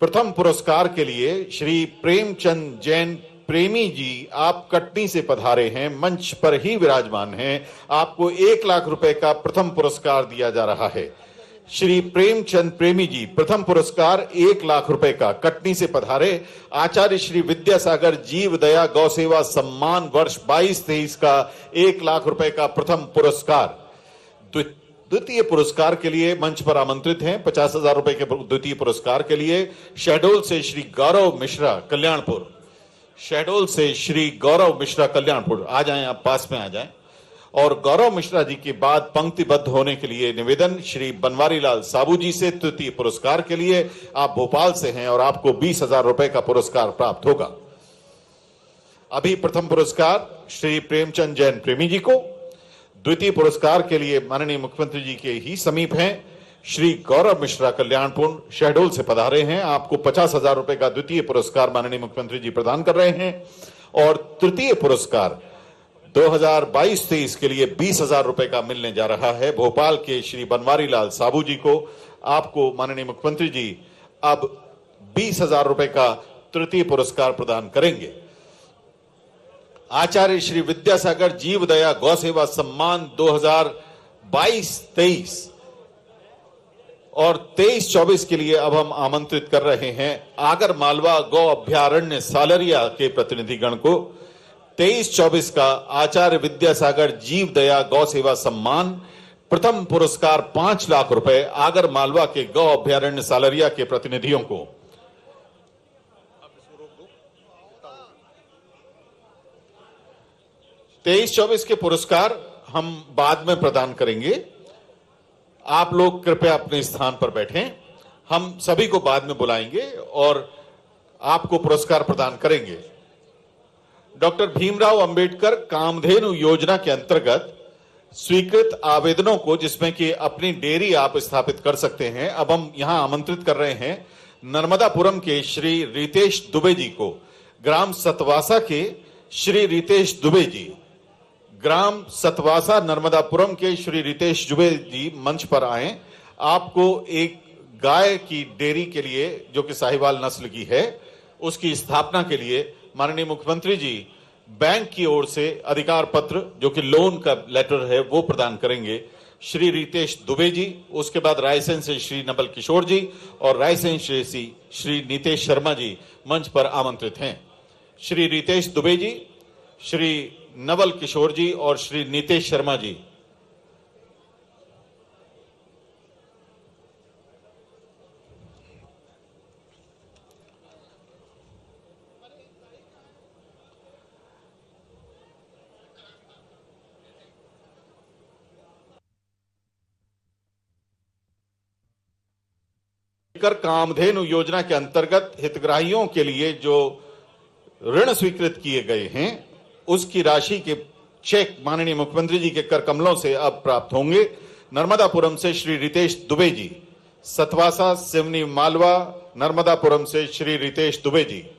B: प्रथम पुरस्कार के लिए श्री प्रेमचंद जैन प्रेमी जी, आप कटनी से पधारे हैं, मंच पर ही विराजमान हैं। आपको 1 लाख रुपए का प्रथम पुरस्कार दिया जा रहा है। श्री प्रेमचंद प्रेमी जी, प्रथम पुरस्कार 1 लाख रुपए का, कटनी से पधारे। आचार्य श्री विद्यासागर जीव दया गौ सेवा सम्मान वर्ष 22-23 का 1 लाख रुपए का प्रथम पुरस्कार। द्वितीय पुरस्कार के लिए मंच पर आमंत्रित हैं 50,000 रुपए के द्वितीय पुरस्कार के लिए शहडोल से श्री गौरव मिश्रा कल्याणपुर। शहडोल से श्री गौरव मिश्रा कल्याणपुर, आ जाएं, आप पास में आ जाएं। और गौरव मिश्रा जी के बाद पंक्तिबद्ध होने के लिए निवेदन श्री बनवारीलाल साबू जी से तृतीय पुरस्कार के लिए। आप भोपाल से हैं और आपको 20,000 रुपए का पुरस्कार प्राप्त होगा। अभी प्रथम पुरस्कार श्री प्रेमचंद जैन प्रेमी जी को, द्वितीय पुरस्कार के लिए माननीय मुख्यमंत्री जी के ही समीप हैं श्री गौरव मिश्रा कल्याणपुर, शहडोल से पधारे हैं। आपको 50,000 रुपए का द्वितीय पुरस्कार माननीय मुख्यमंत्री जी प्रदान कर रहे हैं। और तृतीय पुरस्कार 2022-23 के लिए 20,000 रुपए का मिलने जा रहा है भोपाल के श्री बनवारीलाल साबू जी को। आपको माननीय मुख्यमंत्री जी अब 20,000 रुपए का तृतीय पुरस्कार प्रदान करेंगे। आचार्य श्री विद्यासागर जीव दया गौ सेवा सम्मान 2022-23 और 23-24 के लिए अब हम आमंत्रित कर रहे हैं आगर मालवा गौ अभ्यारण्य सालरिया के प्रतिनिधिगण को। 23-24 का आचार्य विद्यासागर जीव दया गौ सेवा सम्मान, प्रथम पुरस्कार 5 लाख रुपए आगर मालवा के गौ अभ्यारण्य सालरिया के प्रतिनिधियों को। 23-24 के पुरस्कार हम बाद में प्रदान करेंगे। आप लोग कृपया अपने स्थान पर बैठें। हम सभी को बाद में बुलाएंगे और आपको पुरस्कार प्रदान करेंगे। डॉक्टर भीमराव अंबेडकर कामधेनु योजना के अंतर्गत स्वीकृत आवेदनों को, जिसमें कि अपनी डेयरी आप स्थापित कर सकते हैं, अब हम यहां आमंत्रित कर रहे हैं नर्मदापुरम के श्री रितेश दुबे जी को। ग्राम सतवासा के श्री रितेश दुबे जी, ग्राम सतवासा नर्मदापुरम के श्री रितेश दुबे जी मंच पर आए। आपको एक गाय की डेयरी के लिए, जो कि साहिवाल नस्ल की है, उसकी स्थापना के लिए माननीय मुख्यमंत्री जी बैंक की ओर से अधिकार पत्र, जो कि लोन का लेटर है, वो प्रदान करेंगे श्री रितेश दुबे जी। उसके बाद रायसेन से श्री नवल किशोर जी और रायसेन से श्री नीतेश शर्मा जी मंच पर आमंत्रित हैं। श्री रितेश दुबे जी, श्री नवल किशोर जी और श्री नीतेश शर्मा जी। कामधेनु योजना के अंतर्गत हितग्राहियों के लिए जो ऋण स्वीकृत किए गए हैं, उसकी राशि के चेक माननीय मुख्यमंत्री जी के कर कमलों से अब प्राप्त होंगे। नर्मदापुरम से श्री रितेश दुबे जी, सतवासा सिवनी मालवा नर्मदापुरम से श्री रितेश दुबे जी।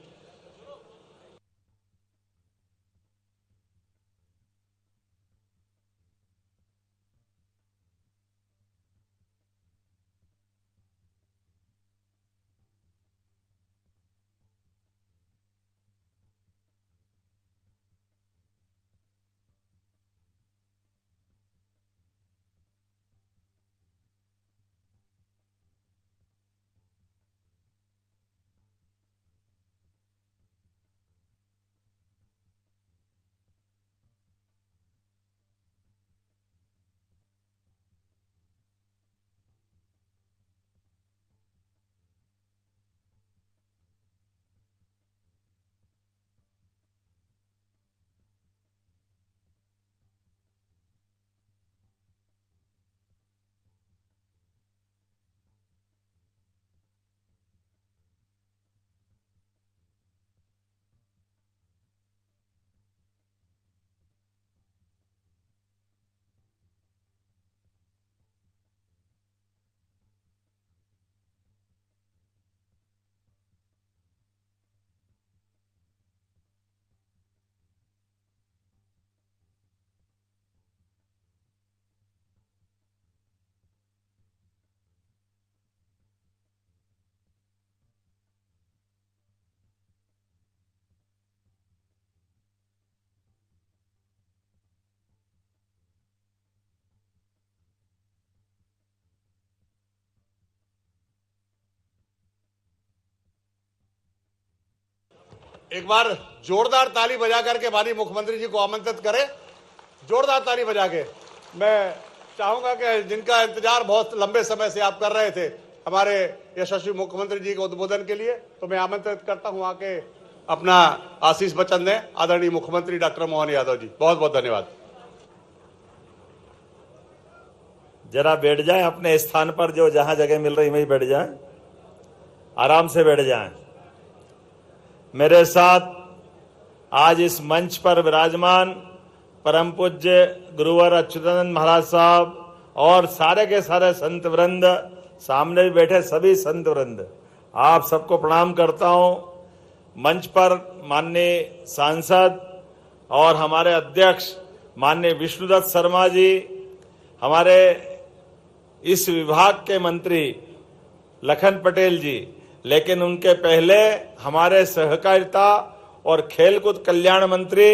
G: एक बार जोरदार ताली बजा करके माननीय मुख्यमंत्री जी को आमंत्रित करें, जोरदार ताली बजा के। मैं चाहूंगा कि जिनका इंतजार बहुत लंबे समय से आप कर रहे थे हमारे यशस्वी मुख्यमंत्री जी के उद्बोधन के लिए, तो मैं आमंत्रित करता हूं आके अपना आशीष वचन दें आदरणीय मुख्यमंत्री डॉक्टर मोहन यादव जी। बहुत बहुत धन्यवाद।
H: जरा बैठ जाएं अपने स्थान पर, जो जहां जगह मिल रही वहीं बैठ जाएं, आराम से बैठ जाएं। मेरे साथ आज इस मंच पर विराजमान परम पूज्य गुरुवर अच्युतानंद महाराज साहब और सारे के सारे संत वृंद, सामने भी बैठे सभी संत वृंद, आप सबको प्रणाम करता हूं। मंच पर माननीय सांसद और हमारे अध्यक्ष माननीय विष्णुदत्त शर्मा जी, हमारे इस विभाग के मंत्री लखन पटेल जी, लेकिन उनके पहले हमारे सहकारिता और खेलकूद कल्याण मंत्री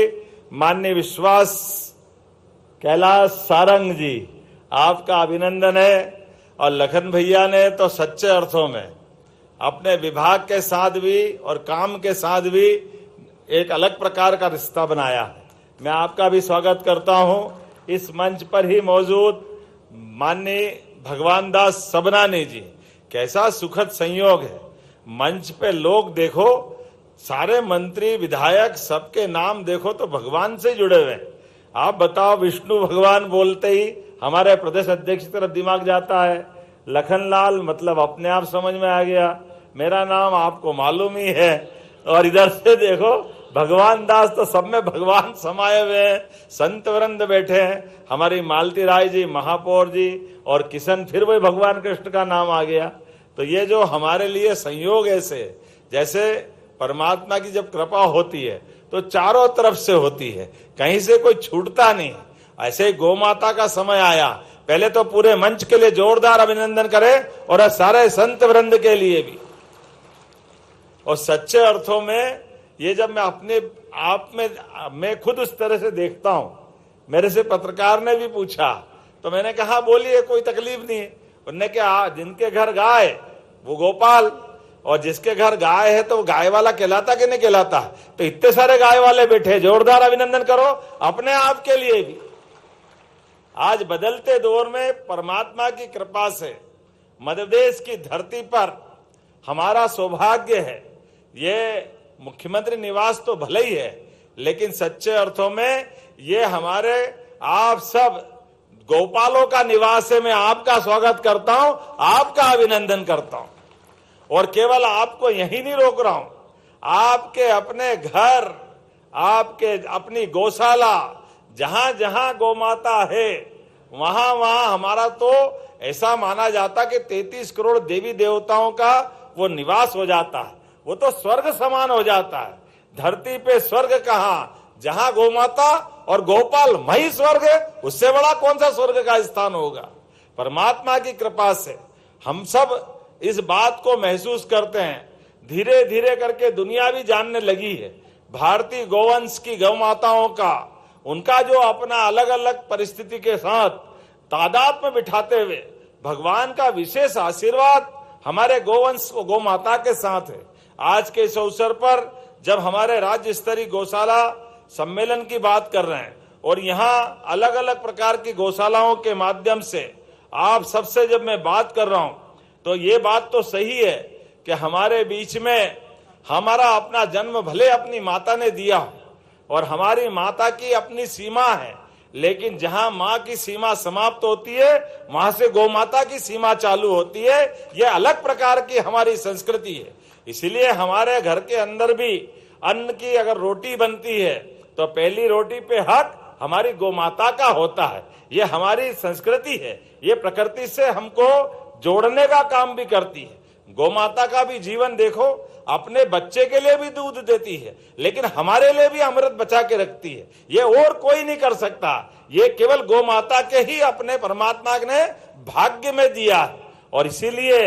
H: माननीय विश्वास कैलाश सारंग जी, आपका अभिनंदन है। और लखन भैया ने तो सच्चे अर्थों में अपने विभाग के साथ भी और काम के साथ भी एक अलग प्रकार का रिश्ता बनाया है। मैं आपका भी स्वागत करता हूं। इस मंच पर ही मौजूद माननीय भगवान दास सबनानी जी, कैसा सुखद संयोग है। मंच पे लोग देखो, सारे मंत्री विधायक सबके नाम देखो तो भगवान से जुड़े हुए। आप बताओ, विष्णु भगवान बोलते ही हमारे प्रदेश अध्यक्ष की तरफ दिमाग जाता है। लखनलाल मतलब अपने आप समझ में आ गया, मेरा नाम आपको मालूम ही है। और इधर से देखो भगवान दास, तो सब में भगवान समाये हुए हैं। संत वृंद बैठे हैं, हमारी मालती राय जी, महापौर जी और किशन, फिर वही भगवान कृष्ण का नाम आ गया। तो ये जो हमारे लिए संयोग ऐसे, जैसे परमात्मा की जब कृपा होती है तो चारों तरफ से होती है, कहीं से कोई छूटता नहीं। ऐसे ही गौ माता का समय आया, पहले तो पूरे मंच के लिए जोरदार अभिनंदन करें और सारे संत वृंद के लिए भी। और सच्चे अर्थों में ये जब मैं अपने आप में मैं खुद उस तरह से देखता हूं, मेरे से पत्रकार ने भी पूछा तो मैंने कहा बोलिए, कोई तकलीफ नहीं। उन्होंने कहा जिनके घर गाय वो गोपाल, और जिसके घर गाय है तो वो गाय वाला कहलाता कि नहीं कहलाता। तो इतने सारे गाय वाले बैठे, जोरदार अभिनंदन करो अपने आप के लिए भी। आज बदलते दौर में परमात्मा की कृपा से मध्य प्रदेश की धरती पर हमारा सौभाग्य है। ये मुख्यमंत्री निवास तो भले ही है, लेकिन सच्चे अर्थों में ये हमारे आप सब गोपालों का निवास है। मैं आपका स्वागत करता हूं, आपका अभिनंदन करता हूं। और केवल आपको यही नहीं रोक रहा हूं, आपके अपने घर, आपके अपनी गौशाला, जहां जहां गौ माता है वहां वहां हमारा तो ऐसा माना जाता कि 33 करोड़ देवी देवताओं का वो निवास हो जाता है। वो तो स्वर्ग समान हो जाता है। धरती पे स्वर्ग कहां, जहां गौ माता और गोपाल मही स्वर्ग है, उससे बड़ा कौन सा स्वर्ग का स्थान होगा। परमात्मा की कृपा से हम सब इस बात को महसूस करते हैं। धीरे धीरे करके दुनिया भी जानने लगी है भारतीय गौवंश की गौ माताओं का, उनका जो अपना अलग अलग परिस्थिति के साथ तादाद में बिठाते हुए भगवान का विशेष आशीर्वाद हमारे गौवंश को गौ माता के साथ है। आज के इस अवसर पर जब हमारे राज्य स्तरीय गौशाला सम्मेलन की बात कर रहे हैं और यहाँ अलग अलग प्रकार की गौशालाओं के माध्यम से आप सबसे जब मैं बात कर रहा हूं, तो ये बात तो सही है कि हमारे बीच में हमारा अपना जन्म भले अपनी माता ने दिया और हमारी माता की अपनी सीमा है, लेकिन जहां मां की सीमा समाप्त होती है वहां से गौ माता की सीमा चालू होती है। ये अलग प्रकार की हमारी संस्कृति है। इसीलिए हमारे घर के अंदर भी अन्न की अगर रोटी बनती है तो पहली रोटी पे हक हमारी गौ माता का होता है। ये हमारी संस्कृति है, ये प्रकृति से हमको जोड़ने का काम भी करती है। गौ माता का भी जीवन देखो, अपने बच्चे के लिए भी दूध देती है, लेकिन हमारे लिए भी अमृत बचा के रखती है। ये और कोई नहीं कर सकता, ये केवल गौ माता के ही अपने परमात्मा ने भाग्य में दिया है। और इसीलिए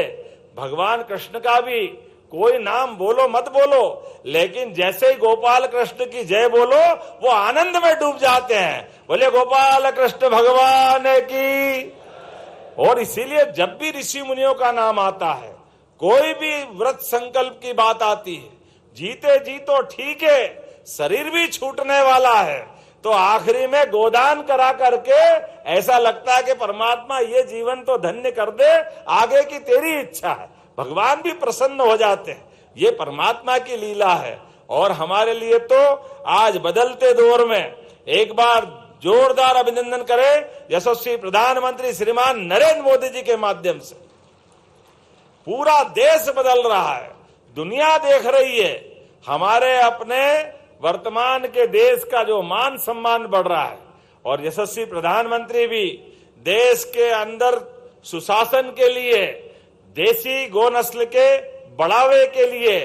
H: भगवान कृष्ण का भी कोई नाम बोलो मत बोलो, लेकिन जैसे ही गोपाल कृष्ण की जय बोलो वो आनंद में डूब जाते हैं। बोले गोपाल कृष्ण भगवान की। और इसीलिए जब भी ऋषि मुनियों का नाम आता है, कोई भी व्रत संकल्प की बात आती है, जीते जी तो ठीक है, शरीर भी छूटने वाला है। तो आखिरी में गोदान करा करके ऐसा लगता है कि परमात्मा ये जीवन तो धन्य कर दे, आगे की तेरी इच्छा है। भगवान भी प्रसन्न हो जाते हैं। ये परमात्मा की लीला है। और हमारे लिए तो आज बदलते दौर में एक बार जोरदार अभिनंदन करें यशस्वी प्रधानमंत्री श्रीमान नरेंद्र मोदी जी के माध्यम से। पूरा देश बदल रहा है, दुनिया देख रही है। हमारे अपने वर्तमान के देश का जो मान सम्मान बढ़ रहा है और यशस्वी प्रधानमंत्री भी देश के अंदर सुशासन के लिए, देसी गौ नस्ल के बढ़ावे के लिए,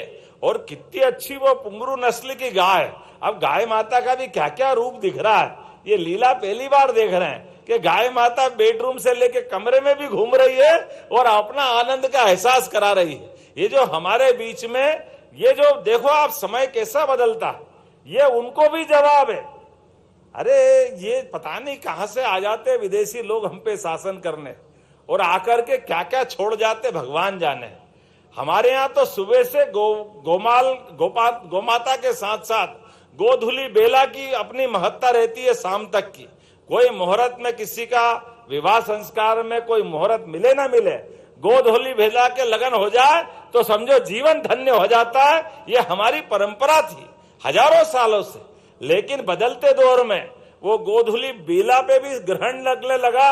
H: और कितनी अच्छी वो पुंगरू नस्ल की गाय, अब गाय माता का भी क्या क्या रूप दिख रहा है। ये लीला पहली बार देख रहे हैं कि गाय माता बेडरूम से लेके कमरे में भी घूम रही है और अपना आनंद का एहसास करा रही है। ये जो हमारे बीच में ये जो देखो आप समय कैसा बदलता है, ये उनको भी जवाब है। अरे ये पता नहीं कहां से आ जाते विदेशी लोग हम पे शासन करने, और आकर के क्या क्या छोड़ जाते भगवान जाने। हमारे यहाँ तो सुबह से गोमाता के साथ साथ गोधुली बेला की अपनी महत्ता रहती है शाम तक की। कोई मुहूर्त में किसी का विवाह संस्कार में कोई मुहूर्त मिले ना मिले, गोधुली बेला के लगन हो जाए तो समझो जीवन धन्य हो जाता है। ये हमारी परंपरा थी हजारों सालों से। लेकिन बदलते दौर में वो गोधुली बेला पे भी ग्रहण लगने लगा,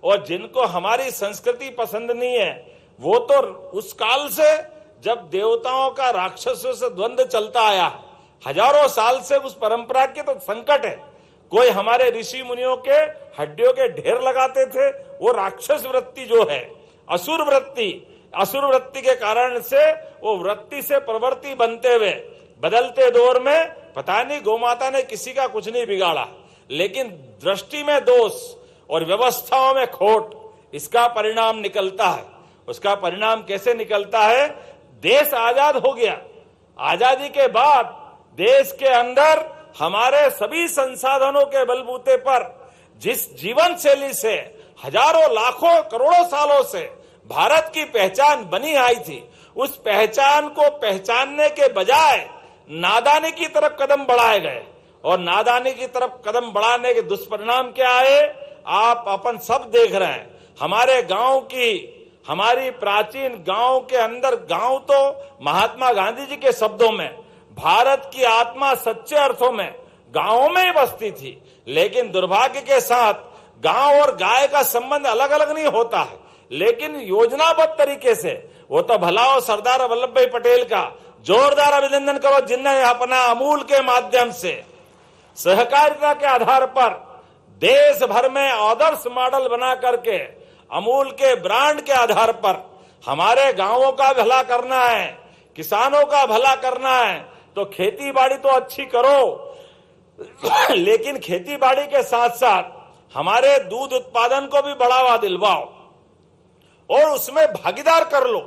H: और जिनको हमारी संस्कृति पसंद नहीं है वो तो उस काल से जब देवताओं का राक्षसों से द्वंद्व चलता आया, हजारों साल से उस परंपरा के तो संकट है। कोई हमारे ऋषि मुनियों के हड्डियों के ढेर लगाते थे, वो राक्षस वृत्ति जो है, असुर वृत्ति के कारण से वो वृत्ति से प्रवृत्ति बनते हुए बदलते दौर में पता नहीं गौमाता ने किसी का कुछ नहीं बिगाड़ा, लेकिन दृष्टि में दोष और व्यवस्थाओं में खोट, इसका परिणाम निकलता है। उसका परिणाम कैसे निकलता है? देश आजाद हो गया। आजादी के बाद देश के अंदर हमारे सभी संसाधनों के बलबूते पर जिस जीवन शैली से हजारों लाखों करोड़ों सालों से भारत की पहचान बनी आई थी, उस पहचान को पहचानने के बजाय नादानी की तरफ कदम बढ़ाए गए। और नादानी की तरफ कदम बढ़ाने के दुष्परिणाम क्या आए आप अपन सब देख रहे हैं। हमारे गांव की, हमारी प्राचीन गांव के अंदर, गांव तो महात्मा गांधी जी के शब्दों में भारत की आत्मा सच्चे अर्थों में गांवों में ही बसती थी। लेकिन दुर्भाग्य के साथ गांव और गाय का संबंध अलग अलग नहीं होता है, लेकिन योजनाबद्ध तरीके से वो तो भला हो। सरदार वल्लभ भाई पटेल का जोरदार अभिनंदन करो, जिनने अपना अमूल के माध्यम से सहकारिता के आधार पर देश भर में आदर्श मॉडल बना करके अमूल के ब्रांड के आधार पर हमारे गांवों का भला करना है, किसानों का भला करना है, तो खेती बाड़ी तो अच्छी करो, लेकिन खेती बाड़ी के साथ साथ हमारे दूध उत्पादन को भी बढ़ावा दिलवाओ और उसमें भागीदार कर लो।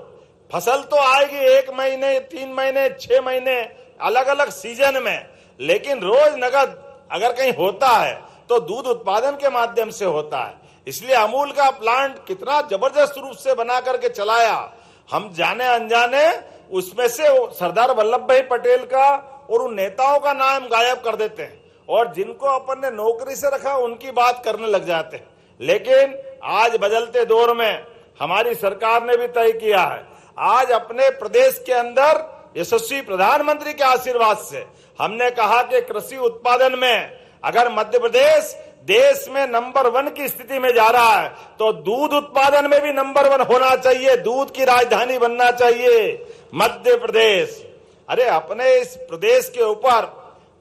H: फसल तो आएगी 1 महीने, 3 महीने, 6 महीने, अलग अलग सीजन में, लेकिन रोज नगद अगर कहीं होता है तो दूध उत्पादन के माध्यम से होता है। इसलिए अमूल का प्लांट कितना जबरदस्त रूप से बना करके चलाया, हम जाने अनजाने उसमें से सरदार वल्लभ भाई पटेल का और उन नेताओं का नाम गायब कर देते हैं, और जिनको अपन ने नौकरी से रखा उनकी बात करने लग जाते हैं। लेकिन आज बदलते दौर में हमारी सरकार ने भी तय किया है, आज अपने प्रदेश के अंदर यशस्वी प्रधानमंत्री के आशीर्वाद से हमने कहा कि कृषि उत्पादन में अगर मध्य प्रदेश देश में नंबर 1 की स्थिति में जा रहा है, तो दूध उत्पादन में भी नंबर 1 होना चाहिए, दूध की राजधानी बनना चाहिए मध्य प्रदेश। अरे अपने इस प्रदेश के ऊपर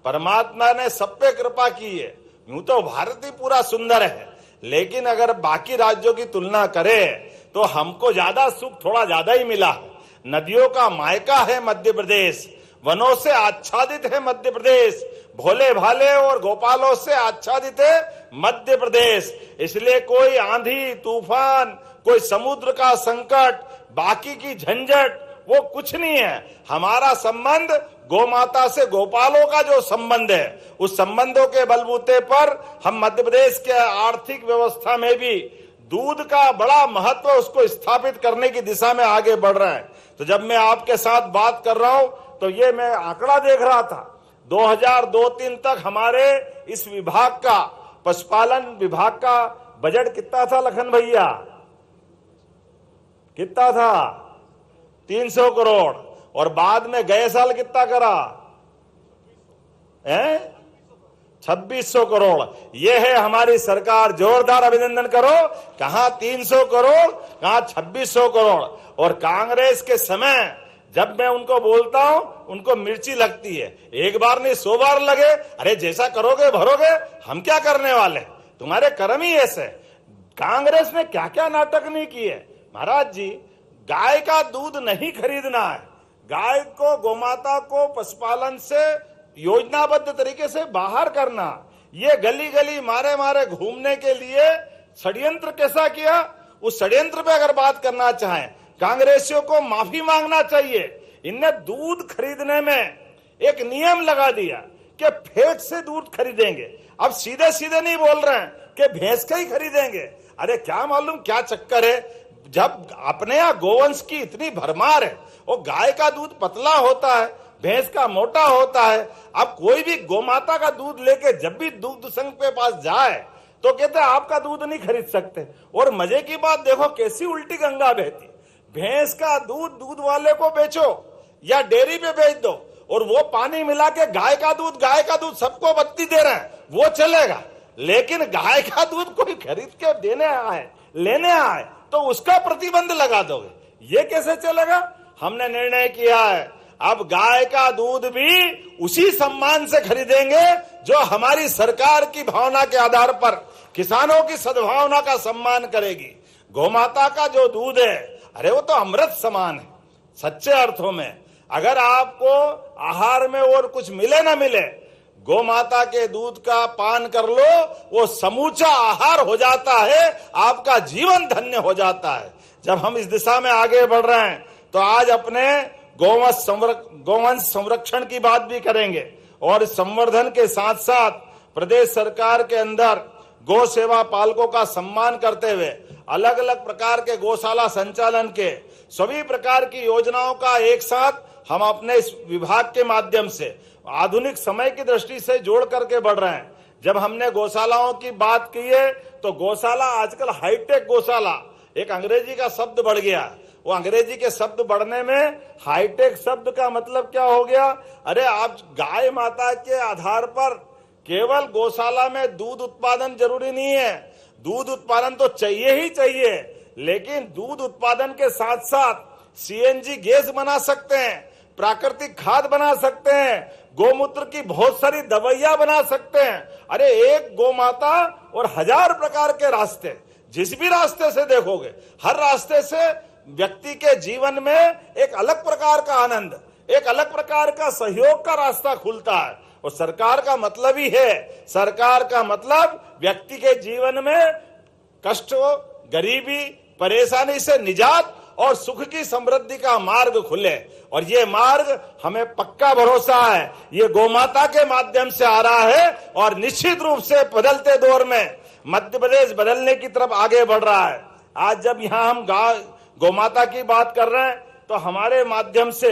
H: परमात्मा ने सब पे कृपा की है। यूं तो भारत ही पूरा सुंदर है, लेकिन अगर बाकी राज्यों की तुलना करें तो हमको ज्यादा सुख थोड़ा ज्यादा ही मिला है। नदियों का मायका है मध्य प्रदेश, वनों से आच्छादित है मध्य प्रदेश, भोले भाले और गोपालों से आच्छादित है मध्य प्रदेश। इसलिए कोई आंधी तूफान, कोई समुद्र का संकट, बाकी की झंझट वो कुछ नहीं है। हमारा संबंध गोमाता से, गोपालों का जो संबंध है, उस संबंधों के बलबूते पर हम मध्य प्रदेश के आर्थिक व्यवस्था में भी दूध का बड़ा महत्व उसको स्थापित करने की दिशा में आगे बढ़ रहे हैं। तो जब मैं आपके साथ बात कर रहा हूं तो ये मैं आंकड़ा देख रहा था 2002-03 तक हमारे इस विभाग का, पशुपालन विभाग का बजट कितना था लखन भैया? कितना था? 300 करोड़। और बाद में गए साल कितना करा है? 2600 करोड़। ये है हमारी सरकार, जोरदार अभिनंदन करो। कहां 300 करोड़, कहां 2600 करोड़। और कांग्रेस के समय जब मैं उनको बोलता हूं उनको मिर्ची लगती है, एक बार नहीं 100 बार लगे। अरे जैसा करोगे भरोगे, हम क्या करने वाले, तुम्हारे कर्म ही ऐसे। कांग्रेस ने क्या क्या नाटक नहीं किए महाराज जी। गाय का दूध नहीं खरीदना है, गाय को, गोमाता को पशुपालन से योजनाबद्ध तरीके से बाहर करना। ये गली गली मारे मारे घूमने के लिए षड्यंत्र कैसा किया, उस षड्यंत्र पे अगर बात करना चाहें, कांग्रेसियों को माफी मांगना चाहिए। इनने दूध खरीदने में एक नियम लगा दिया कि फैट से दूध खरीदेंगे। अब सीधे सीधे नहीं बोल रहे हैं कि भैंस का ही खरीदेंगे। अरे क्या मालूम क्या चक्कर है। जब अपने यहाँ गोवंश की इतनी भरमार है, वो गाय का दूध पतला होता है, भैंस का मोटा होता है। अब कोई भी गोमाता का दूध लेके जब भी दुग्ध संघ पे पास जाए तो कहते हैं आपका दूध नहीं खरीद सकते। और मजे की बात देखो कैसी उल्टी गंगा बहती। भैंस का दूध दूध वाले को बेचो या डेयरी पे बेच दो, और वो पानी मिला के गाय का दूध सबको बत्ती दे रहे हैं, वो चलेगा। लेकिन गाय का दूध कोई खरीद के देने आए, लेने आए, तो उसका प्रतिबंध लगा दोगे, ये कैसे चलेगा। हमने निर्णय किया है अब गाय का दूध भी उसी सम्मान से खरीदेंगे जो हमारी सरकार की भावना के आधार पर किसानों की सद्भावना का सम्मान करेगी। गोमाता का जो दूध है, अरे वो तो अमृत समान है सच्चे अर्थों में। अगर आपको आहार में और कुछ मिले ना मिले, गोमाता के दूध का पान कर लो, वो समूचा आहार हो जाता है, आपका जीवन धन्य हो जाता है। जब हम इस दिशा में आगे बढ़ रहे हैं तो आज अपने गोवंश संरक्षण की बात भी करेंगे। और इस संवर्धन के साथ साथ प्रदेश सरकार के अंदर गौ सेवा पालकों का सम्मान करते हुए अलग अलग प्रकार के गौशाला संचालन के सभी प्रकार की योजनाओं का एक साथ हम अपने इस विभाग के माध्यम से आधुनिक समय की दृष्टि से जोड़ करके बढ़ रहे हैं। जब हमने गौशालाओं की बात की है तो गौशाला आजकल हाईटेक गौशाला, एक अंग्रेजी का शब्द बढ़ गया। वो अंग्रेजी के शब्द बढ़ने में हाईटेक शब्द का मतलब क्या हो गया। अरे आप गाय माता के आधार पर केवल गौशाला में दूध उत्पादन जरूरी नहीं है, दूध उत्पादन तो चाहिए ही चाहिए, लेकिन दूध उत्पादन के साथ साथ सीएनजी गैस बना सकते हैं, प्राकृतिक खाद बना सकते हैं, गोमूत्र की बहुत सारी दवाइयां बना सकते हैं। अरे एक गोमाता और 1000 प्रकार के रास्ते, जिस भी रास्ते से देखोगे, हर रास्ते से व्यक्ति के जीवन में एक अलग प्रकार का आनंद, एक अलग प्रकार का सहयोग का रास्ता खुलता है। और सरकार का मतलब ही है, सरकार का मतलब व्यक्ति के जीवन में कष्ट, गरीबी, परेशानी से निजात और सुख की समृद्धि का मार्ग खुले। और ये मार्ग हमें पक्का भरोसा है ये गोमाता के माध्यम से आ रहा है। और निश्चित रूप से बदलते दौर में मध्य प्रदेश बदलने की तरफ आगे बढ़ रहा है। आज जब यहाँ हम गोमाता की बात कर रहे हैं तो हमारे माध्यम से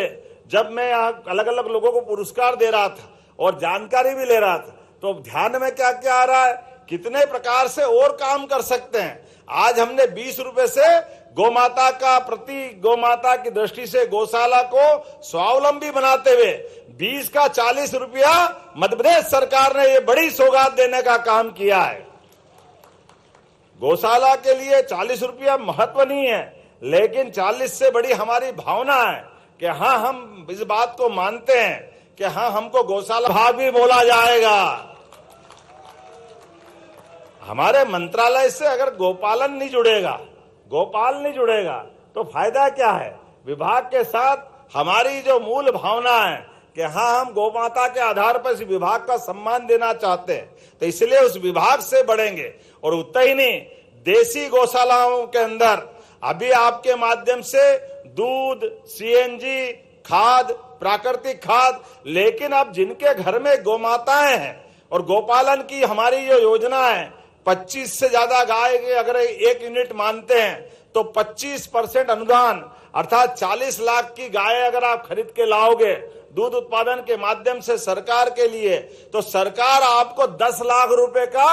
H: जब मैं यहाँ अलग अलग लोगों को पुरस्कार दे रहा था और जानकारी भी ले रहा था, तो ध्यान में क्या क्या आ रहा है, कितने प्रकार से और काम कर सकते हैं। आज हमने 20 रुपए से गोमाता का, प्रति गोमाता की दृष्टि से गौशाला को स्वावलंबी बनाते हुए 20 का 40 रुपया मध्य प्रदेश सरकार ने ये बड़ी सौगात देने का काम किया है। गौशाला के लिए 40 रुपया महत्व नहीं है, लेकिन 40 से बड़ी हमारी भावना है कि हाँ हम इस बात को मानते हैं कि हाँ हमको गौशाला भाग भी बोला जाएगा। हमारे मंत्रालय से अगर गोपालन नहीं जुड़ेगा, गोपाल नहीं जुड़ेगा तो फायदा क्या है। विभाग के साथ हमारी जो मूल भावना है कि हाँ हम गोमाता के आधार पर इस विभाग का सम्मान देना चाहते हैं, तो इसलिए उस विभाग से बढ़ेंगे। और उतना ही नहीं, देसी गौशालाओं के अंदर अभी आपके माध्यम से दूध, सीएनजी, खाद, प्राकृतिक खाद, लेकिन अब जिनके घर में गोमाताएं हैं और गोपालन की हमारी जो योजना है, 25 से ज्यादा गाय के अगर 1 यूनिट मानते हैं तो 25% अनुदान, अर्थात 40 लाख की गाय अगर आप खरीद के लाओगे, दूध उत्पादन के माध्यम से सरकार के लिए, तो सरकार आपको 10 लाख रुपए का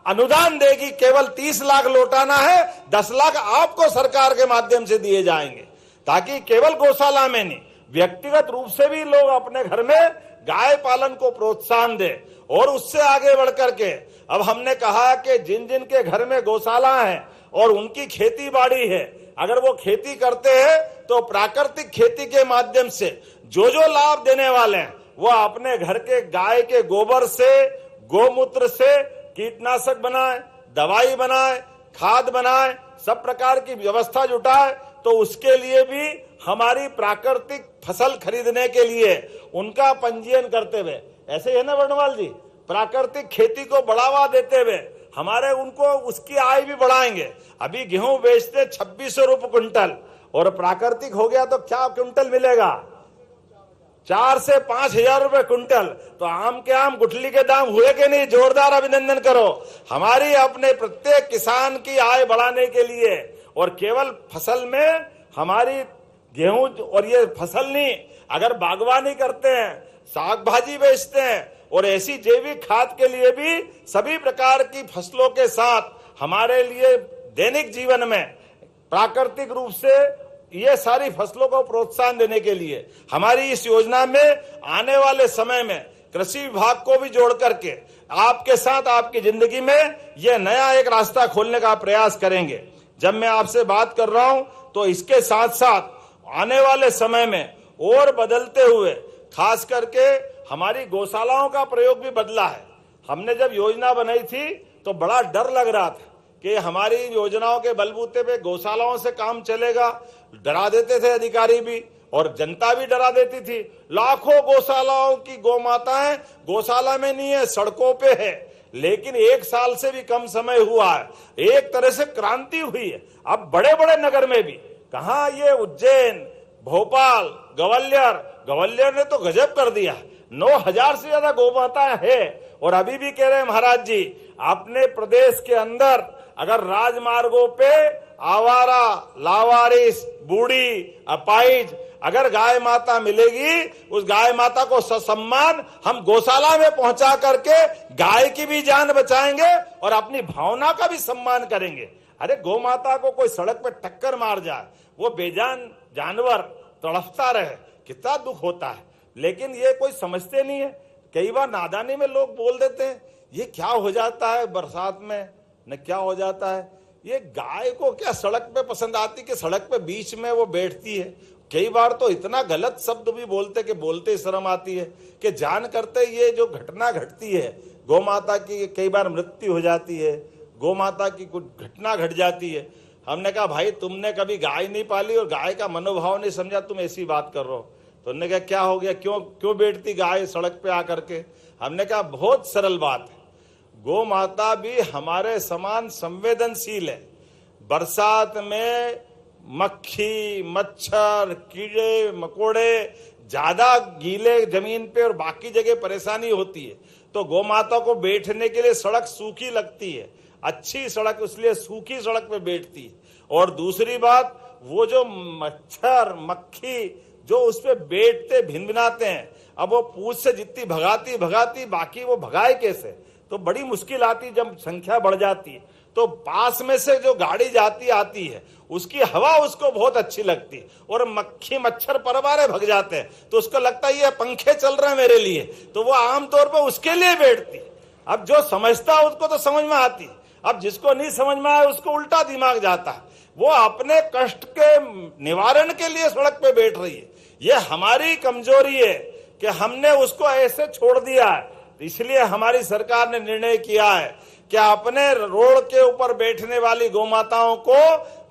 H: अनुदान देगी। केवल 30 लाख लौटाना है, 10 लाख आपको सरकार के माध्यम से दिए जाएंगे, ताकि केवल गौशाला में नहीं, व्यक्तिगत रूप से भी लोग अपने घर में गाय पालन को प्रोत्साहन दे। और उससे आगे बढ़कर के अब हमने कहा कि जिन जिन के घर में गौशाला है और उनकी खेती बाड़ी है, अगर वो खेती करते हैं तो प्राकृतिक खेती के माध्यम से जो जो लाभ देने वाले हैं वो अपने घर के गाय के गोबर से, गोमूत्र से कीटनाशक बनाए, दवाई बनाए, खाद बनाए, सब प्रकार की व्यवस्था जुटाए। तो उसके लिए भी हमारी प्राकृतिक फसल खरीदने के लिए उनका पंजीयन करते हुए, ऐसे है ना वर्णवाल जी, प्राकृतिक खेती को बढ़ावा देते हुए हमारे उनको उसकी आय भी बढ़ाएंगे। अभी गेहूं बेचते 2600 रुपये क्विंटल, और प्राकृतिक हो गया तो क्या क्विंटल मिलेगा, 4 से 5 हजार रुपए क्विंटल। तो आम के आम गुठली के दाम हुए कि नहीं? जोरदार अभिनंदन करो। हमारी अपने प्रत्येक किसान की आय बढ़ाने के लिए, और केवल फसल में हमारी गेहूं, और ये फसल नहीं, अगर बागवानी करते हैं, साग भाजी बेचते हैं, और ऐसी जैविक खाद के लिए भी सभी प्रकार की फसलों के साथ हमारे लिए दैनिक जीवन में प्राकृतिक रूप से ये सारी फसलों को प्रोत्साहन देने के लिए हमारी इस योजना में आने वाले समय में कृषि विभाग को भी जोड़ करके आपके साथ आपकी जिंदगी में ये नया एक रास्ता खोलने का प्रयास करेंगे। जब मैं आपसे बात कर रहा हूं तो इसके साथ साथ आने वाले समय में और बदलते हुए, खास करके हमारी गौशालाओं का प्रयोग भी बदला है। हमने जब योजना बनाई थी तो बड़ा डर लग रहा था कि हमारी योजनाओं के बलबूते पे गौशालाओं से काम चलेगा, डरा देते थे अधिकारी भी और जनता भी डरा देती थी। लाखों गौशालाओं की गौ माताएं गौशाला में नहीं है, सड़कों पे है। लेकिन 1 साल से भी कम समय हुआ है, एक तरह से क्रांति हुई है। अब बड़े बड़े नगर में भी, कहा ये उज्जैन, भोपाल, ग्वालियर ने तो गजब कर दिया। 9000 से ज्यादा गौ माताएं है। और अभी भी कह रहे हैं महाराज जी, अपने प्रदेश के अंदर अगर राजमार्गों पे आवारा, लावारिस, बूढ़ी, अपाहिज अगर गाय माता मिलेगी, उस गाय माता को ससम्मान हम गौशाला में पहुंचा करके गाय की भी जान बचाएंगे और अपनी भावना का भी सम्मान करेंगे। अरे गौ माता को कोई सड़क पे टक्कर मार जाए, वो बेजान जानवर तड़पता रहे, कितना दुख होता है। लेकिन ये कोई समझते नहीं है। कई बार नादानी में लोग बोल देते हैं ये क्या हो जाता है बरसात में, न क्या हो जाता है। ये गाय को क्या सड़क पे पसंद आती कि सड़क पे बीच में वो बैठती है। कई बार तो इतना गलत शब्द भी बोलते कि बोलते शर्म आती है कि जान करते ये जो घटना घटती है, गौ माता की कई बार मृत्यु हो जाती है, गौ माता की कुछ घटना घट जाती है। हमने कहा भाई तुमने कभी गाय नहीं पाली और गाय का मनोभाव नहीं समझा, तुम ऐसी बात कर रहे हो। तो उन्होंने कहा क्या हो गया, क्यों बैठती गाय सड़क पे आकर के। हमने कहा बहुत सरल बात है, गौ माता भी हमारे समान संवेदनशील है। बरसात में मक्खी, मच्छर, कीड़े मकोड़े ज्यादा गीले जमीन पे और बाकी जगह परेशानी होती है, तो गौ माता को बैठने के लिए सड़क सूखी लगती है, अच्छी सड़क, इसलिए सूखी सड़क पे बैठती है। और दूसरी बात, वो जो मच्छर मक्खी जो उस पे बैठते भिनभिनाते हैं, अब वो पूंछ से जितनी भगाती बाकी वो भगाए कैसे, तो बड़ी मुश्किल आती। जब संख्या बढ़ जाती है तो पास में से जो गाड़ी जाती आती है उसकी हवा उसको बहुत अच्छी लगती है, और मक्खी मच्छर परवारे भग जाते हैं तो उसको लगता है ये पंखे चल रहे हैं मेरे लिए, तो वो आमतौर पर उसके लिए बैठती। अब जो समझता है उसको तो समझ में आती, अब जिसको नहीं समझ में आए उसको उल्टा दिमाग जाता है। वो अपने कष्ट के निवारण के लिए सड़क पे बैठ रही है। ये हमारी कमजोरी है कि हमने उसको ऐसे छोड़ दिया है। इसलिए हमारी सरकार ने निर्णय किया है कि अपने रोड के ऊपर बैठने वाली गौ माताओं को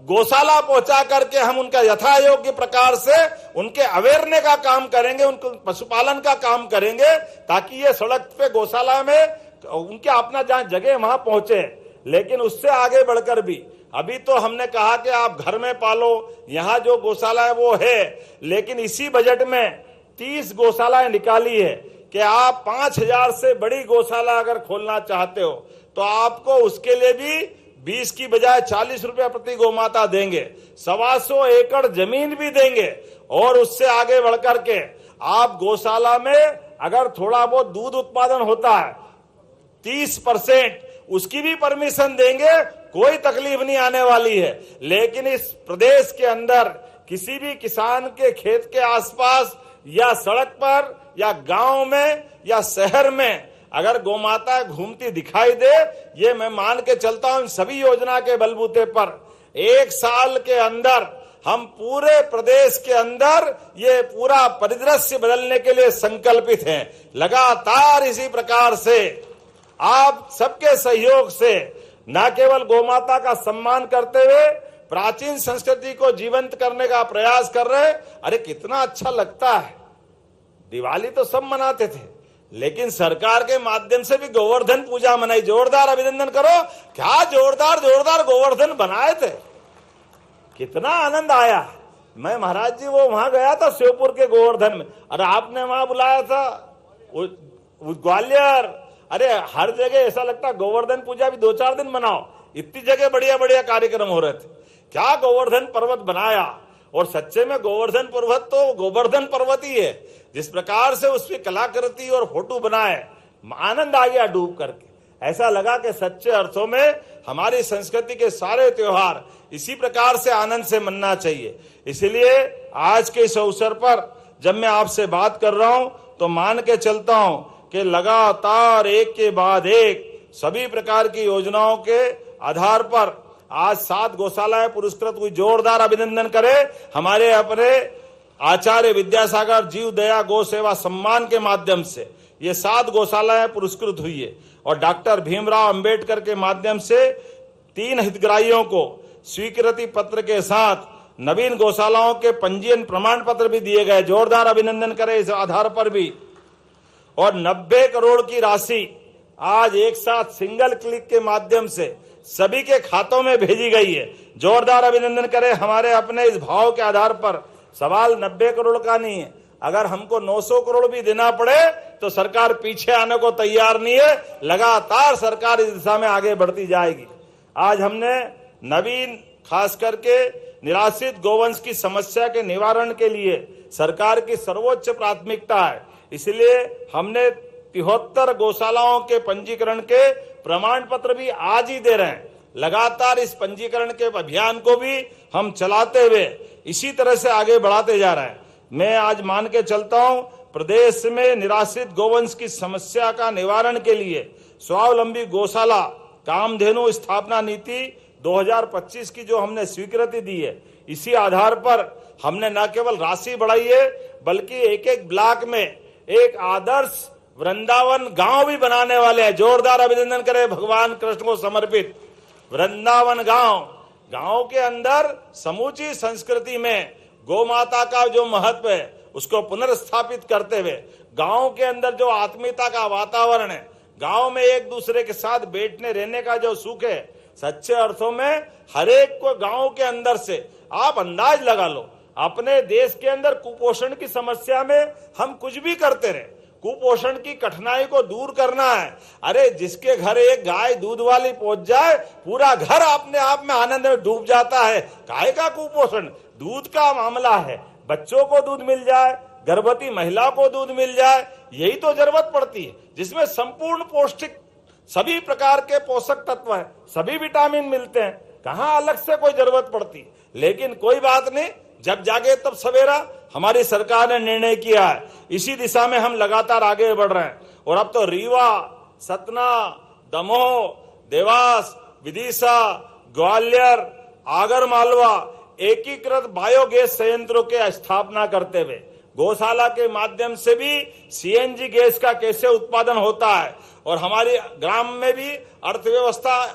H: गौशाला पहुंचा करके हम उनका यथा योग्य प्रकार से उनके अवेयरने का काम करेंगे, उनको पशुपालन का काम करेंगे, ताकि ये सड़क पे गौशाला में उनके अपना जहां जगह वहां पहुंचे। लेकिन उससे आगे बढ़कर भी अभी तो हमने कहा कि आप घर में पालो, यहाँ जो गौशाला है वो है, लेकिन इसी बजट में 30 गौशालाएं निकाली है कि आप 5000 से बड़ी गौशाला अगर खोलना चाहते हो तो आपको उसके लिए भी 20 की बजाय 40 रुपया प्रति गौमाता देंगे, 125 एकड़ जमीन भी देंगे। और उससे आगे बढ़कर के आप गौशाला में अगर थोड़ा बहुत दूध उत्पादन होता है 30%, उसकी भी परमिशन देंगे, कोई तकलीफ नहीं आने वाली है। लेकिन इस प्रदेश के अंदर किसी भी किसान के खेत के आसपास या सड़क पर या गांव में या शहर में अगर गौमाता घूमती दिखाई दे, ये मैं मान के चलता हूं सभी योजना के बलबूते पर 1 साल के अंदर हम पूरे प्रदेश के अंदर ये पूरा परिदृश्य बदलने के लिए संकल्पित हैं। लगातार इसी प्रकार से आप सबके सहयोग से न केवल गौमाता का सम्मान करते हुए प्राचीन संस्कृति को जीवंत करने का प्रयास कर रहे हैं। अरे कितना अच्छा लगता है, दिवाली तो सब मनाते थे, लेकिन सरकार के माध्यम से भी गोवर्धन पूजा मनाई। जोरदार अभिनंदन करो, क्या जोरदार गोवर्धन बनाए थे, कितना आनंद आया। मैं महाराज जी वो वहां गया था श्योपुर के गोवर्धन में, अरे आपने वहां बुलाया था ग्वालियर, अरे हर जगह ऐसा लगता गोवर्धन पूजा भी 2-4 दिन मनाओ, इतनी जगह बढ़िया बढ़िया कार्यक्रम हो रहे थे। क्या गोवर्धन पर्वत बनाया, और सच्चे में गोवर्धन पर्वत तो गोवर्धन पर्वत ही है। जिस प्रकार से उसकी कलाकृति और फोटो बनाए, आनंद आ गया डूब करके। ऐसा लगा कि सच्चे अर्थों में हमारी संस्कृति के सारे त्योहार इसी प्रकार से आनंद से मनना चाहिए। इसलिए आज के इस अवसर पर जब मैं आपसे बात कर रहा हूं तो मान के चलता हूं कि लगातार एक के बाद एक सभी प्रकार की योजनाओं के आधार पर आज 7 गौशालाएं पुरस्कृत हुई। जोरदार अभिनंदन करें हमारे अपने आचार्य विद्यासागर जीव दया गौ सेवा सम्मान के माध्यम से ये 7 गौशालाएं पुरस्कृत हुई है, और डॉक्टर भीमराव अंबेडकर के माध्यम से 3 हितग्राहियों को स्वीकृति पत्र के साथ नवीन गौशालाओं के पंजीयन प्रमाण पत्र भी दिए गए। जोरदार अभिनंदन करें इस आधार पर भी। और 90 करोड़ की राशि आज एक साथ सिंगल क्लिक के माध्यम से सभी के खातों में भेजी गई है। जोरदार अभिनंदन करें हमारे अपने इस भाव के आधार पर। सवाल 90 करोड़ का नहीं है, अगर हमको 900 करोड़ भी देना पड़े तो सरकार पीछे आने को तैयार नहीं है। लगातार सरकार इस दिशा में आगे बढ़ती जाएगी। आज हमने नवीन खास करके निराश्रित गोवंश की समस्या के निवारण के लिए सरकार की सर्वोच्च प्राथमिकता है, इसलिए हमने 73 गौशालाओं के पंजीकरण के प्रमाण पत्र भी आज ही दे रहे हैं। लगातार इस पंजीकरण के अभियान को भी हम चलाते हुए इसी तरह से आगे बढ़ाते जा रहे हैं। मैं आज मान के चलता हूं प्रदेश में निराश्रित गोवंश की समस्या का निवारण के लिए स्वावलंबी गौशाला कामधेनु स्थापना नीति 2025 की जो हमने स्वीकृति दी है, इसी आधार पर हमने न केवल राशि बढ़ाई है बल्कि एक ब्लॉक में एक आदर्श वृंदावन गांव भी बनाने वाले हैं। जोरदार अभिनंदन करें भगवान कृष्ण को समर्पित वृंदावन गांव के अंदर समूची संस्कृति में गौ माता का जो महत्व है उसको पुनर्स्थापित करते हुए गांव के अंदर जो आत्मीयता का वातावरण है, गांव में एक दूसरे के साथ बैठने रहने का जो सुख है, सच्चे अर्थों में हर एक को गांव के अंदर से आप अंदाज लगा लो। अपने देश के अंदर कुपोषण की समस्या में हम कुछ भी करते रहे, कुपोषण की कठिनाई को दूर करना है। अरे जिसके घर एक गाय दूध वाली पहुंच जाए पूरा घर अपने आप में आनंद में डूब जाता है। गाय का कुपोषण दूध का मामला है, बच्चों को दूध मिल जाए, गर्भवती महिला को दूध मिल जाए, यही तो जरूरत पड़ती है, जिसमें संपूर्ण पौष्टिक सभी प्रकार के पोषक तत्व हैं, सभी विटामिन मिलते हैं। कहां अलग से कोई जरूरत पड़ती, लेकिन कोई बात नहीं, जब जागे तब सवेरा। हमारी सरकार ने निर्णय किया है, इसी दिशा में हम लगातार आगे बढ़ रहे हैं। और अब तो रीवा, सतना, दमोह, देवास, विदिशा, ग्वालियर, आगरमालवा एकीकृत बायोगैस संयंत्रों के स्थापना करते हुए गौशाला के माध्यम से भी सीएनजी गैस का कैसे उत्पादन होता है, और हमारी ग्राम में भी अर्थव्यवस्था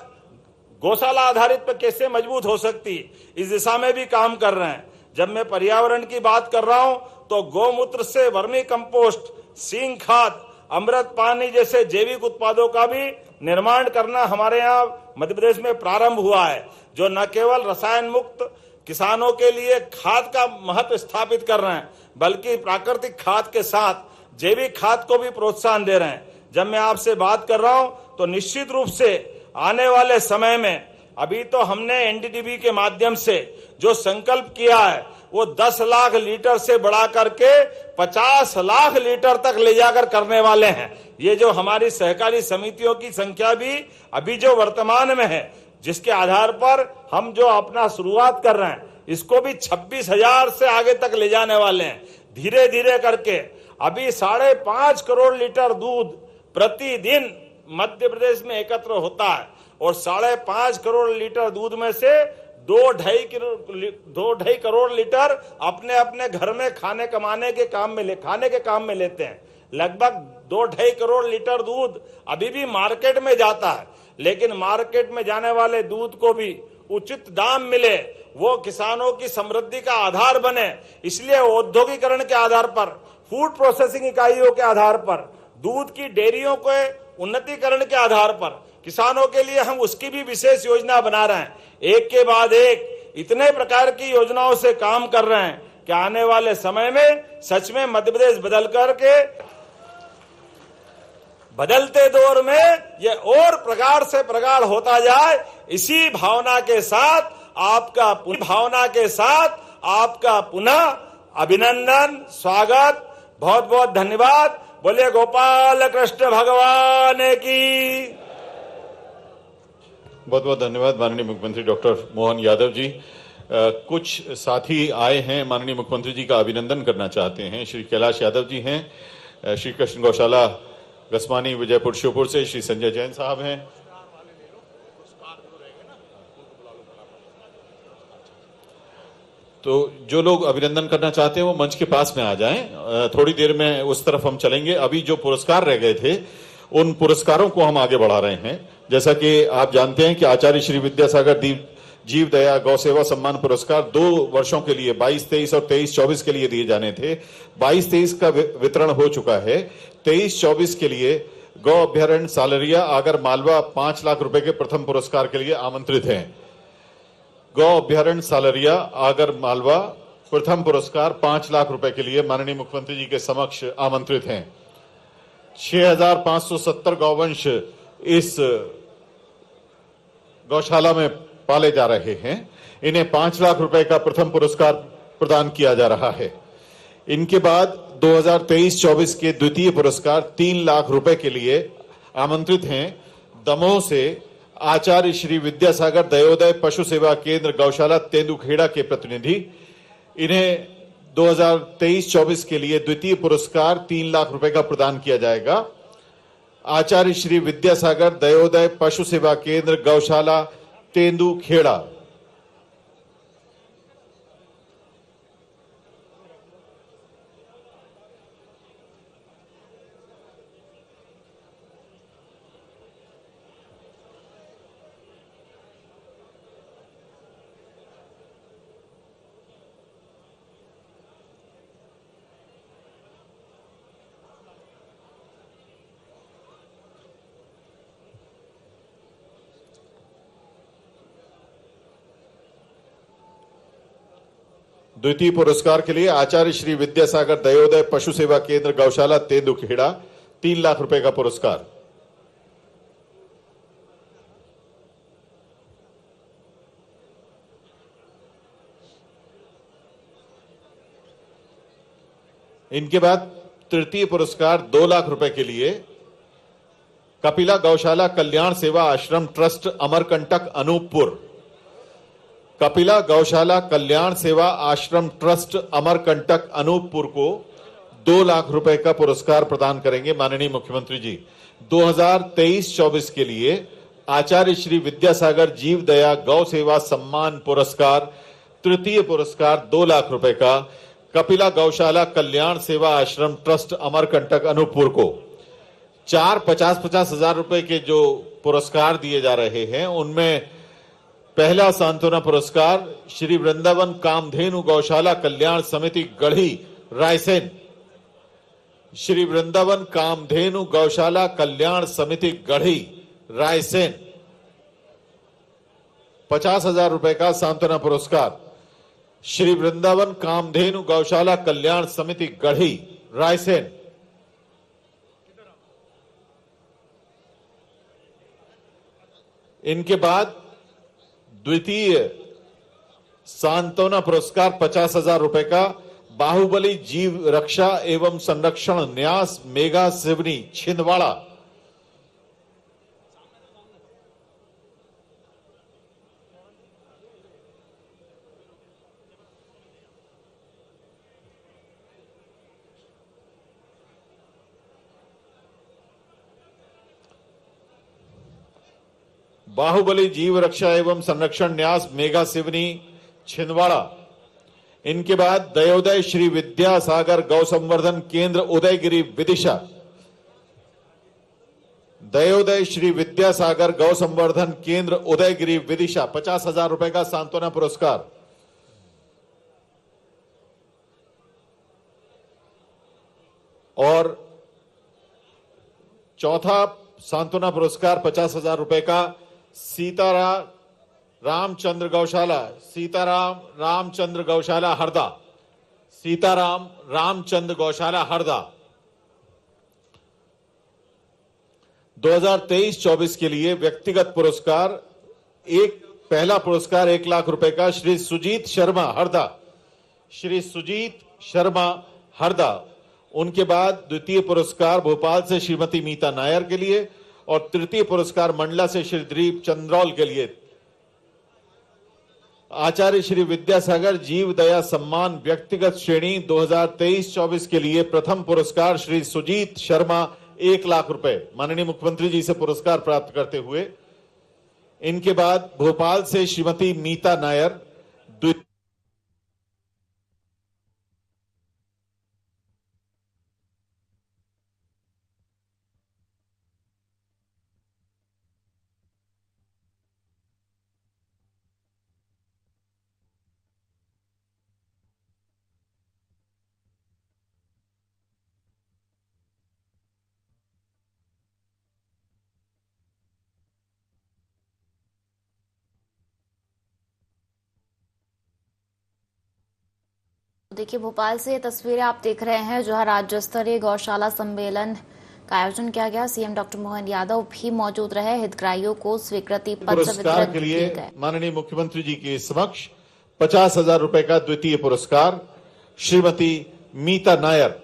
H: गौशाला आधारित पर कैसे मजबूत हो सकती है, इस दिशा में भी काम कर रहे हैं। जब मैं पर्यावरण की बात कर रहा हूं तो गौमूत्र से वर्मी कंपोस्ट, सींग खाद, अमृत पानी जैसे जैविक उत्पादों का भी निर्माण करना हमारे यहाँ मध्य प्रदेश में प्रारंभ हुआ है, जो न केवल रसायन मुक्त किसानों के लिए खाद का महत्व स्थापित कर रहे हैं, बल्कि प्राकृतिक खाद के साथ जैविक खाद को भी प्रोत्साहन दे रहे हैं। जब मैं आपसे बात कर रहा हूं तो निश्चित रूप से आने वाले समय में, अभी तो हमने एनडीडीबी के माध्यम से जो संकल्प किया है वो 10 लाख लीटर से बढ़ा करके 50 लाख लीटर तक ले जाकर करने वाले हैं। ये जो हमारी सहकारी समितियों की संख्या भी अभी जो वर्तमान में है, जिसके आधार पर हम जो अपना शुरुआत कर रहे हैं, इसको भी 26,000 से आगे तक ले जाने वाले हैं। धीरे धीरे करके अभी 5.5 करोड़ लीटर दूध प्रतिदिन मध्य प्रदेश में एकत्र होता है और 5.5 करोड़ लीटर दूध में से 2.5 करोड़ लीटर अपने अपने घर में खाने के काम में लेते हैं। लगभग 2.5 करोड़ लीटर दूध अभी भी मार्केट में जाता है, लेकिन मार्केट में जाने वाले दूध को भी उचित दाम मिले, वो किसानों की समृद्धि का आधार बने, इसलिए औद्योगिकरण के आधार पर, फूड प्रोसेसिंग इकाइयों के आधार पर, दूध की डेयरियों के उन्नतीकरण के आधार पर किसानों के लिए हम उसकी भी विशेष योजना बना रहे हैं। एक के बाद एक इतने प्रकार की योजनाओं से काम कर रहे हैं कि आने वाले समय में सच में मध्य प्रदेश बदलते दौर में ये और प्रगाढ़ से प्रगाढ़ होता जाए। इसी भावना के साथ आपका पुनः अभिनंदन, स्वागत, बहुत बहुत धन्यवाद। बोले गोपाल कृष्ण भगवान की।
B: बहुत बहुत धन्यवाद माननीय मुख्यमंत्री डॉक्टर मोहन यादव जी। कुछ साथी आए हैं, माननीय मुख्यमंत्री जी का अभिनंदन करना चाहते हैं। श्री कैलाश यादव जी हैं, श्री कृष्ण गौशाला गसमानी विजयपुर श्योपुर से श्री संजय जैन साहब हैं, तो जो लोग अभिनंदन करना चाहते हैं वो मंच के पास में आ जाएं। थोड़ी देर में उस तरफ हम चलेंगे। अभी जो पुरस्कार रह गए थे उन पुरस्कारों को हम आगे बढ़ा रहे हैं। जैसा कि आप जानते हैं कि आचार्य श्री विद्यासागर जीव दया गौ सेवा सम्मान पुरस्कार 2 वर्षों के लिए 22-23 और 23-24 के लिए दिए जाने थे। 22-23 का वितरण हो चुका है। 23-24 के लिए गौ अभ्यारण्य सालरिया आगर मालवा 5 लाख रुपए के प्रथम पुरस्कार के लिए आमंत्रित हैं। गौ अभ्यारण्य सालरिया आगर मालवा प्रथम पुरस्कार 5 लाख रुपए के लिए माननीय मुख्यमंत्री जी के समक्ष आमंत्रित हैं। 6,570 गौवंश इस गौशाला में पाले जा रहे हैं। इन्हें 5 लाख रुपए का प्रथम पुरस्कार प्रदान किया जा रहा है। इनके बाद 2023-24 के द्वितीय पुरस्कार 3 लाख रुपए के लिए आमंत्रित हैं दमोह से आचार्य श्री विद्यासागर दयोदय पशु सेवा केंद्र गौशाला तेंदुखेड़ा के प्रतिनिधि। इन्हें 2023-24 के लिए द्वितीय पुरस्कार 3 लाख रुपए का प्रदान किया जाएगा। आचार्य श्री विद्यासागर दयोदय पशु सेवा केंद्र गौशाला तेंदुखेड़ा। द्वितीय पुरस्कार के लिए आचार्य श्री विद्यासागर दयोदय पशु सेवा केंद्र गौशाला तेंदुखेड़ा 3 लाख रुपए का पुरस्कार। इनके बाद तृतीय पुरस्कार 2 लाख रुपए के लिए कपिला गौशाला कल्याण सेवा आश्रम ट्रस्ट अमरकंटक अनूपपुर। कपिला गौशाला कल्याण सेवा आश्रम ट्रस्ट अमरकंटक अनूपपुर को 2 लाख रुपए का पुरस्कार प्रदान करेंगे माननीय मुख्यमंत्री जी। 2023-24 के लिए आचार्य श्री विद्यासागर जीव दया गौ सेवा सम्मान पुरस्कार तृतीय पुरस्कार 2 लाख रुपए का कपिला गौशाला कल्याण सेवा आश्रम ट्रस्ट अमरकंटक अनूपपुर को। 50,000 रुपए के जो पुरस्कार दिए जा रहे हैं उनमें पहला सांत्वना पुरस्कार श्री वृंदावन कामधेनु गौशाला कल्याण समिति गढ़ी रायसेन। श्री वृंदावन कामधेनु गौशाला कल्याण समिति गढ़ी रायसेन 50,000 रुपए का सांत्वना पुरस्कार। श्री वृंदावन कामधेनु गौशाला कल्याण समिति गढ़ी रायसेन। इनके बाद द्वितीय सांत्वना पुरस्कार 50,000 रुपए का बाहुबली जीव रक्षा एवं संरक्षण न्यास मेगा सिवनी छिंदवाड़ा। बाहुबली जीव रक्षा एवं संरक्षण न्यास मेगा सिवनी छिंदवाड़ा। इनके बाद दयोदय श्री विद्यासागर गौ संवर्धन केंद्र उदयगिरी विदिशा। दयोदय श्री विद्यासागर गौ संवर्धन केंद्र उदयगिरी विदिशा 50,000 रुपए का सांत्वना पुरस्कार। और चौथा सांत्वना पुरस्कार 50,000 रुपए का सीताराम रामचंद्र गौशाला, सीताराम रामचंद्र गौशाला हरदा, सीताराम रामचंद्र गौशाला हरदा। 2023-24 के लिए व्यक्तिगत पुरस्कार पहला पुरस्कार 1 लाख रुपए का श्री सुजीत शर्मा हरदा, श्री सुजीत शर्मा हरदा। उनके बाद द्वितीय पुरस्कार भोपाल से श्रीमती मीता नायर के लिए और तृतीय पुरस्कार मंडला से श्री दिलीप चंद्रौल के लिए। आचार्य श्री विद्यासागर जीव दया सम्मान व्यक्तिगत श्रेणी 2023-24 के लिए प्रथम पुरस्कार श्री सुजीत शर्मा 1 लाख रुपए माननीय मुख्यमंत्री जी से पुरस्कार प्राप्त करते हुए। इनके बाद भोपाल से श्रीमती मीता नायर
A: देखिए, भोपाल से तस्वीरें आप देख रहे हैं जहां राज्य स्तरीय गौशाला सम्मेलन का आयोजन किया गया। सीएम डॉक्टर मोहन यादव भी मौजूद रहे। हितग्राहियों को स्वीकृति पत्र
B: पुरस्कार के लिए माननीय मुख्यमंत्री जी के समक्ष 50,000 रुपए का द्वितीय पुरस्कार श्रीमती मीता नायर।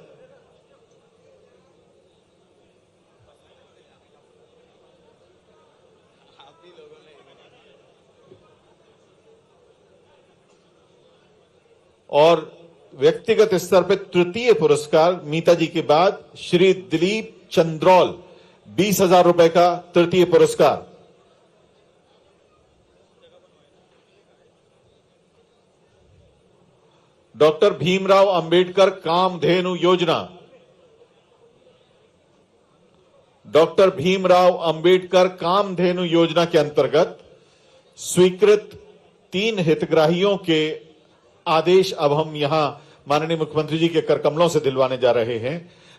B: और व्यक्तिगत स्तर पर तृतीय पुरस्कार मीता जी के बाद श्री दिलीप चंद्रौल 20,000 रुपए का तृतीय पुरस्कार। डॉक्टर भीमराव अंबेडकर कामधेनु योजना, डॉक्टर भीमराव अंबेडकर कामधेनु योजना के अंतर्गत स्वीकृत 3 हितग्राहियों के आदेश अब हम यहां माननीय मुख्यमंत्री जी के कर कमलों से दिलवाने जा रहे हैं।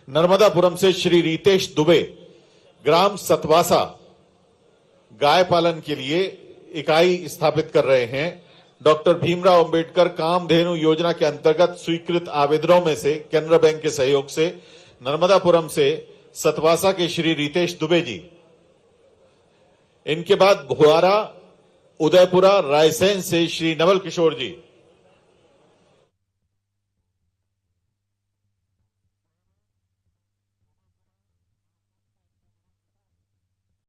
B: नर्मदापुरम से श्री रितेश दुबे ग्राम सतवासा गाय पालन के लिए इकाई स्थापित कर रहे हैं। डॉक्टर भीमराव अंबेडकर कामधेनु योजना के अंतर्गत स्वीकृत आवेदनों में से केनरा बैंक के सहयोग से नर्मदापुरम से सतवासा के श्री रितेश दुबे जी। इनके बाद भुआरा उदयपुरा रायसेन से श्री नवल किशोर जी।